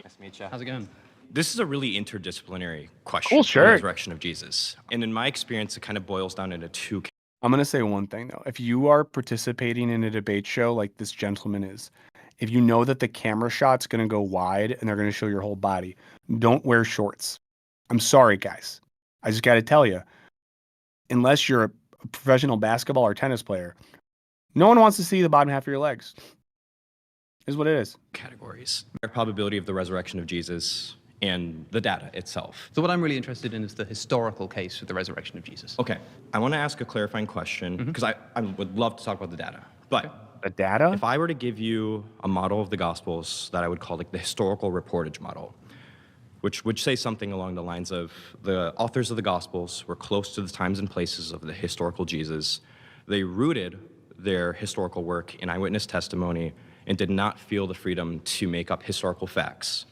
Nice to meet you. How's it going? This is a really interdisciplinary question. Cool on shirt. The resurrection of Jesus. And in my experience, it kind of boils down into two. I'm going to say one thing, though. If you are participating in a debate show like this gentleman is, if you know that the camera shot's going to go wide and they're going to show your whole body, don't wear shorts. I'm sorry, guys. I just got to tell you, unless you're a professional basketball or tennis player, no one wants to see the bottom half of your legs. Is what it is. Categories. The probability of the resurrection of Jesus and the data itself. So what I'm really interested in is the historical case for the resurrection of Jesus. Okay, I want to ask a clarifying question because I would love to talk about the data. But the data? If I were to give you a model of the Gospels that I would call like the historical reportage model, which would say something along the lines of the authors of the Gospels were close to the times and places of the historical Jesus. They rooted their historical work in eyewitness testimony and did not feel the freedom to make up historical facts.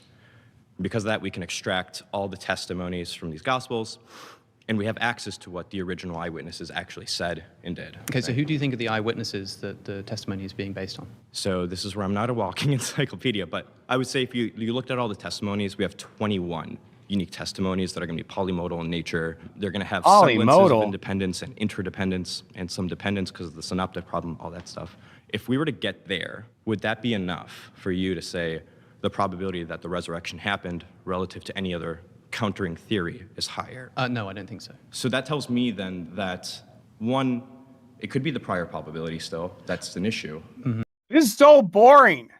Because of that, we can extract all the testimonies from these Gospels, and we have access to what the original eyewitnesses actually said and did. Okay, so who do you think are the eyewitnesses that the testimony is being based on? So this is where I'm not a walking encyclopedia, but I would say if you looked at all the testimonies, we have 21 unique testimonies that are going to be polymodal in nature. They're going to have semblances of independence and interdependence and some dependence because of the synoptic problem, all that stuff. If we were to get there, would that be enough for you to say the probability that the resurrection happened relative to any other countering theory is higher? No, I don't think so. So that tells me then that, one, it could be the prior probability still. That's an issue. Mm-hmm. This is so boring.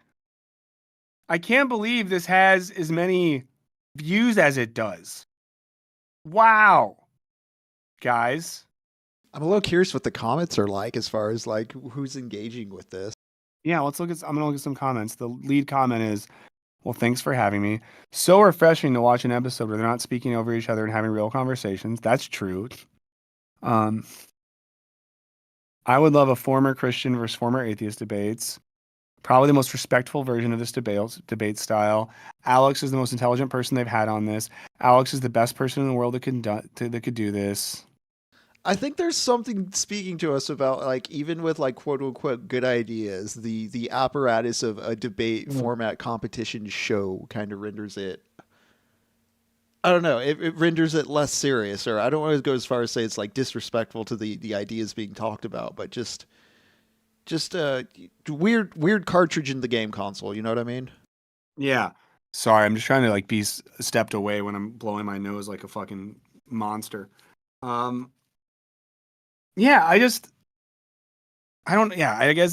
I can't believe this has as many views as it does. Wow. Guys. I'm a little curious what the comments are like as far as like who's engaging with this. Yeah, I'm gonna look at some comments. The lead comment is, well, thanks for having me. So refreshing to watch an episode where they're not speaking over each other and having real conversations. That's true. I would love a former Christian versus former atheist debates. Probably the most respectful version of this debate style. Alex is the most intelligent person they've had on this. Alex is the best person in the world that could do this. I think there's something speaking to us about like even with like quote unquote good ideas, the apparatus of a debate format competition show kind of renders it. I don't know. It renders it less serious, or I don't want to go as far as say it's like disrespectful to the ideas being talked about, but just weird cartridge in the game console. You know what I mean? Yeah. Sorry, I'm just trying to like be stepped away when I'm blowing my nose like a fucking monster. Yeah, I guess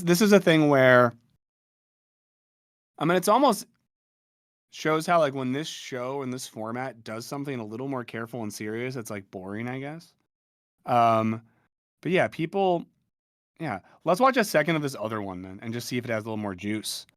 this is a thing where, I mean, it's almost shows how like when this show in this format does something a little more careful and serious, it's like boring, I guess. But yeah, let's watch a second of this other one then and just see if it has a little more juice.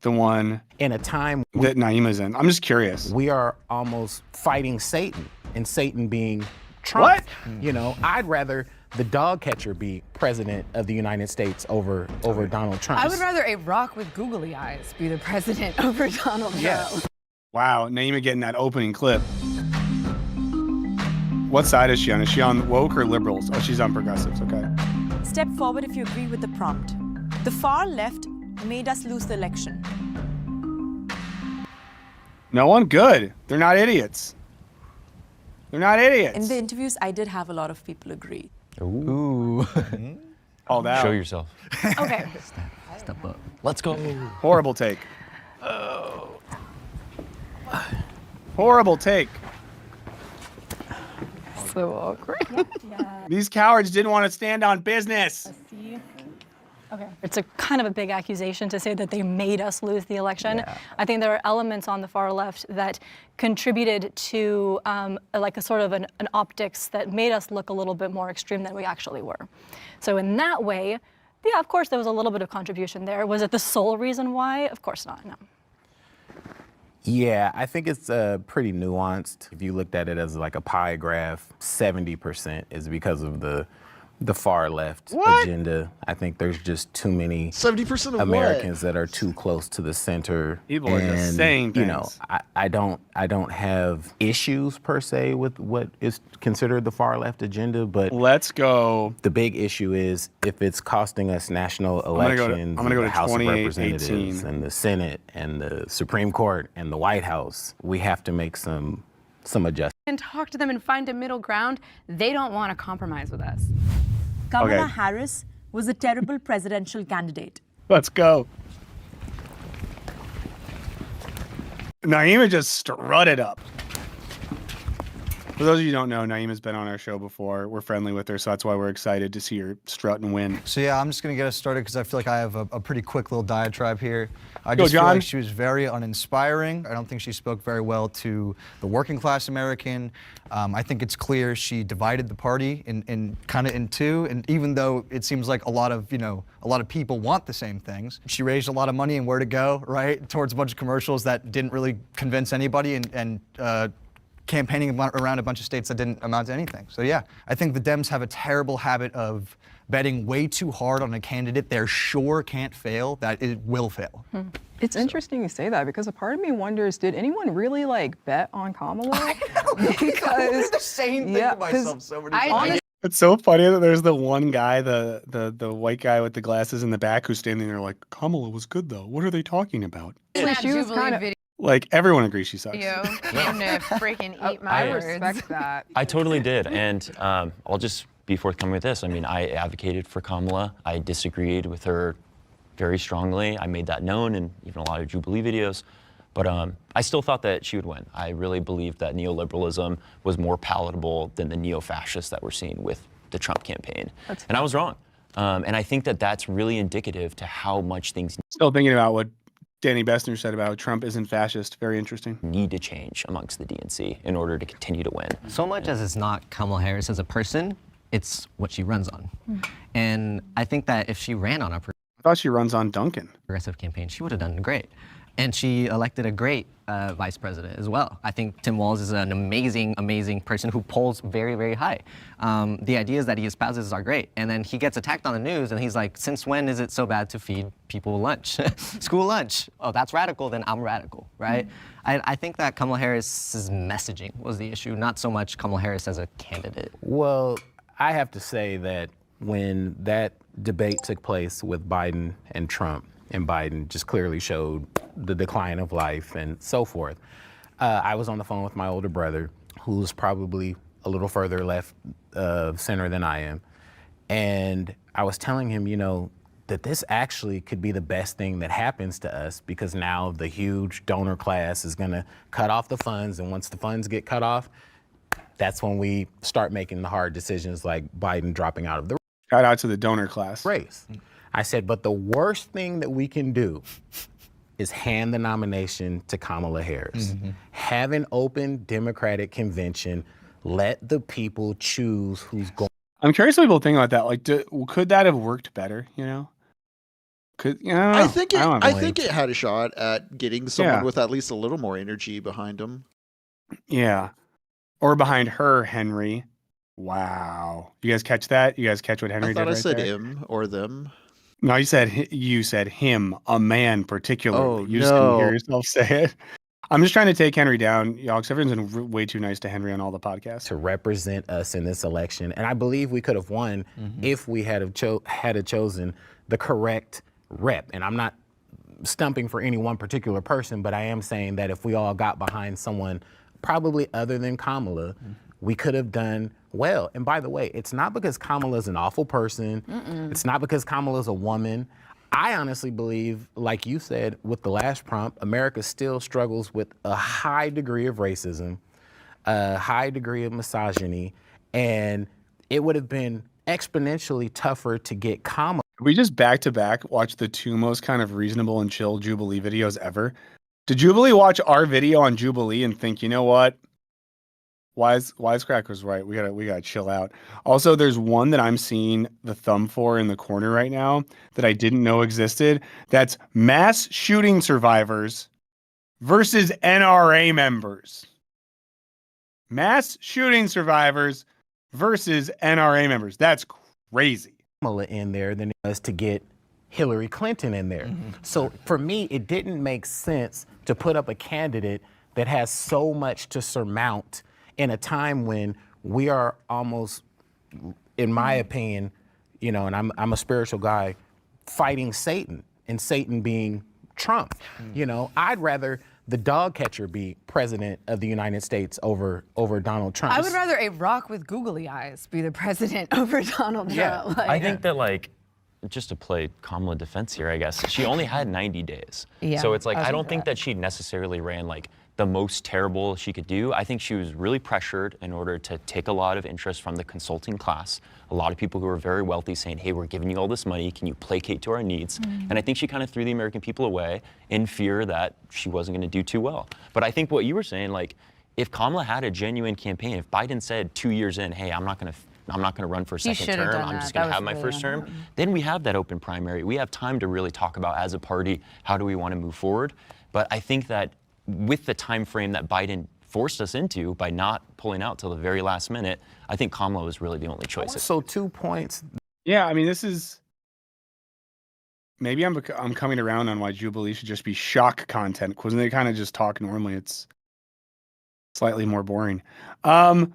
The one in a time that Naima's in. I'm just curious. We are almost fighting Satan, and Satan being Trump. What? You know, I'd rather the dog catcher be president of the United States over Donald Trump. I would rather a rock with googly eyes be the president over Donald Trump. Wow, Naima getting that opening clip. What side is she on? Is she on woke or liberals? Oh, she's on progressives, okay. Step forward if you agree with the prompt. The far left made us lose the election. No one? Good. They're not idiots. They're not idiots. In the interviews, I did have a lot of people agree. Ooh. Called out. Show yourself. Okay. Step up. Let's go. Horrible take. Horrible take. So awkward. These cowards didn't want to stand on business. Okay. It's a kind of a big accusation to say that they made us lose the election. Yeah. I think there are elements on the far left that contributed to like a sort of an optics that made us look a little bit more extreme than we actually were. So in that way, yeah, of course there was a little bit of contribution there. Was it the sole reason why? Of course not, no. Yeah, I think it's pretty nuanced. If you looked at it as like a pie graph, 70% is because of the far left agenda. I think there's just too many 70% of Americans that are too close to the center. People are just saying things. You know, I don't have issues per se with what is considered the far left agenda, but let's go. The big issue is if it's costing us national elections, I'm gonna go to the House of 2018. Representatives and the Senate and the Supreme Court and the White House, we have to make some adjustments. And talk to them and find a middle ground. They don't want to compromise with us. Kamala Harris was a terrible presidential candidate. Let's go. Naima just strutted up. For those of you who don't know, Naima's been on our show before. We're friendly with her, so that's why we're excited to see her strut and win. So yeah, I'm just gonna get us started because I feel like I have a pretty quick little diatribe here. I Go, just feel John. like she was very uninspiring. I don't think she spoke very well to the working class American. I think it's clear she divided the party in kind of in two. And even though it seems like a lot of people want the same things, she raised a lot of money and where to go, right, towards a bunch of commercials that didn't really convince anybody and campaigning around a bunch of states that didn't amount to anything. So yeah, I think the Dems have a terrible habit of betting way too hard on a candidate they're sure can't fail, that it will fail. It's interesting you say that because a part of me wonders, did anyone really like bet on Kamala? I know, because the same thing to myself so many times. It's so funny that there's the one guy, the white guy with the glasses in the back, who's standing there like, Kamala was good though. What are they talking about? She was kind of. Like, everyone agrees she sucks. Came to freaking eat my I words. respect that. I totally did, and I'll just be forthcoming with this. I mean, I advocated for Kamala. I disagreed with her very strongly. I made that known in even a lot of Jubilee videos. But I still thought that she would win. I really believed that neoliberalism was more palatable than the neo-fascists that we're seeing with the Trump campaign. And I was wrong. And I think that that's really indicative to how much things Still thinking about what Danny Bessner said about Trump isn't fascist. Very interesting. Need to change amongst the DNC in order to continue to win. So much as it's not Kamala Harris as a person, it's what she runs on. And I think that if she ran on a I thought she runs on Duncan. progressive campaign, she would have done great. And she elected a great vice president as well. I think Tim Walz is an amazing, amazing person who polls very, very high. The ideas that he espouses are great. And then he gets attacked on the news and he's like, since when is it so bad to feed people lunch? School lunch. Oh, that's radical, then I'm radical, right? I think that Kamala Harris's messaging was the issue, not so much Kamala Harris as a candidate. Well, I have to say that when that debate took place with Biden and Trump, and Biden just clearly showed the decline of life and so forth, I was on the phone with my older brother, who's probably a little further left center than I am. And I was telling him, you know, that this actually could be the best thing that happens to us because now the huge donor class is gonna cut off the funds, and once the funds get cut off, that's when we start making the hard decisions like Biden dropping out of the Shout out to the donor class. race. I said, but the worst thing that we can do is hand the nomination to Kamala Harris. Have an open Democratic convention. Let the people choose who's going. I'm curious what people think about that. Like, could that have worked better? You know, I think it had a shot at getting someone with at least a little more energy behind him. Yeah, or behind her, Henry. Wow, you guys catch that? You guys catch what Henry did? I thought I right said there? him or them. No, you said him, a man particularly. Oh, You just didn't hear yourself say it. I'm just trying to take Henry down, y'all, because everyone's been way too nice to Henry on all the podcasts. To represent us in this election. And I believe we could have won if we had chosen the correct rep. And I'm not stumping for any one particular person, but I am saying that if we all got behind someone probably other than Kamala, we could have done well. And by the way, it's not because Kamala's an awful person. It's not because Kamala's a woman. I honestly believe, like you said, with the last prompt, America still struggles with a high degree of racism, a high degree of misogyny, and it would have been exponentially tougher to get Kamala. We just back to back watch the two most kind of reasonable and chill Jubilee videos ever. Did Jubilee watch our video on Jubilee and think, you know what? Wisecrack was right. We gotta chill out. Also, there's one that I'm seeing the thumb for in the corner right now that I didn't know existed. That's mass shooting survivors versus NRA members. Mass shooting survivors versus NRA members. That's crazy. In there than it was to get Hillary Clinton in there. So for me, it didn't make sense to put up a candidate that has so much to surmount in a time when we are almost, in my opinion, you know, and I'm a spiritual guy, fighting Satan, and Satan being Trump. You know, I'd rather the dog catcher be president of the United States over Donald Trump. I would rather a rock with googly eyes be the president over Donald Trump. Like, I think that, like, just to play Kamala defense here, I guess, she only had 90 days. Yeah, so it's like, I don't think that that she necessarily ran like the most terrible she could do. I think she was really pressured in order to take a lot of interest from the consulting class. A lot of people who are very wealthy saying, hey, we're giving you all this money, can you placate to our needs? And I think she kind of threw the American people away in fear that she wasn't gonna do too well. But I think what you were saying, like, if Kamala had a genuine campaign, if Biden said 2 years in, hey, I'm not gonna run for a second term, I'm just gonna have my first term, then we have that open primary. We have time to really talk about, as a party, how do we wanna move forward? But I think that with the time frame that Biden forced us into by not pulling out till the very last minute, I think Kamala was really the only choice. So 2 points. Yeah, I mean, this is, maybe I'm coming around on why Jubilee should just be shock content, because when they kind of just talk normally, it's slightly more boring. Well,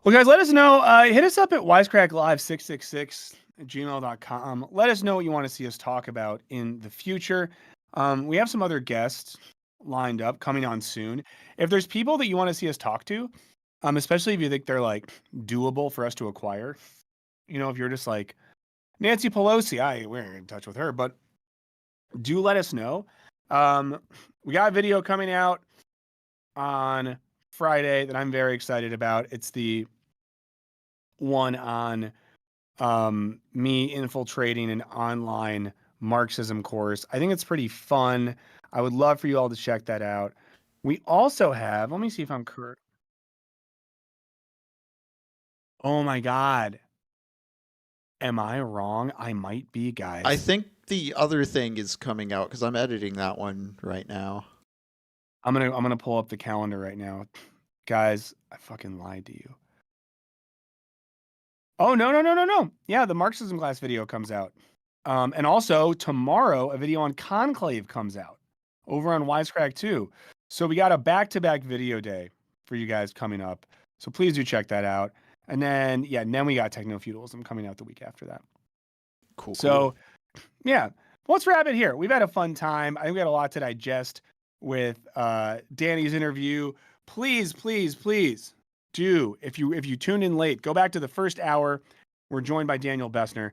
guys, let us know. Hit us up at wisecracklive666@gmail.com. Let us know what you want to see us talk about in the future. We have some other guests lined up coming on soon. If there's people that you want to see us talk to, especially if you think they're like doable for us to acquire, you know, if you're just like Nancy Pelosi, we're in touch with her, but do let us know. We got a video coming out on Friday that I'm very excited about. It's the one on me infiltrating an online Marxism course. I think it's pretty fun. I would love for you all to check that out. We also have, let me see if I'm correct. Oh my God. Am I wrong? I might be, guys. I think the other thing is coming out because I'm editing that one right now. I'm gonna pull up the calendar right now. Guys, I fucking lied to you. Oh, no. Yeah, the Marxism class video comes out. And also tomorrow, a video on Conclave comes out over on Wisecrack too. So we got a back-to-back video day for you guys coming up. So please do check that out. And then, yeah, then we got Techno-Feudalism coming out the week after that. Cool. So, yeah, let's wrap it here. We've had a fun time. I think we had a lot to digest with Danny's interview. Please do, if you tuned in late, go back to the first hour. We're joined by Daniel Bessner.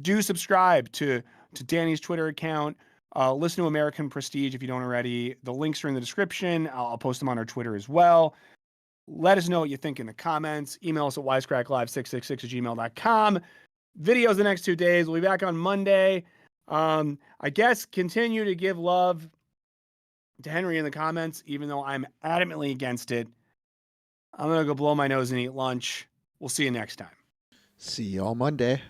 Do subscribe to Danny's Twitter account. Listen to American Prestige if you don't already. The links are in the description. I'll post them on our Twitter as well. Let us know what you think in the comments. Email us at wisecracklive666@gmail.com. Videos the next 2 days. We'll be back on Monday. I guess continue to give love to Henry in the comments, even though I'm adamantly against it. I'm going to go blow my nose and eat lunch. We'll see you next time. See y'all Monday.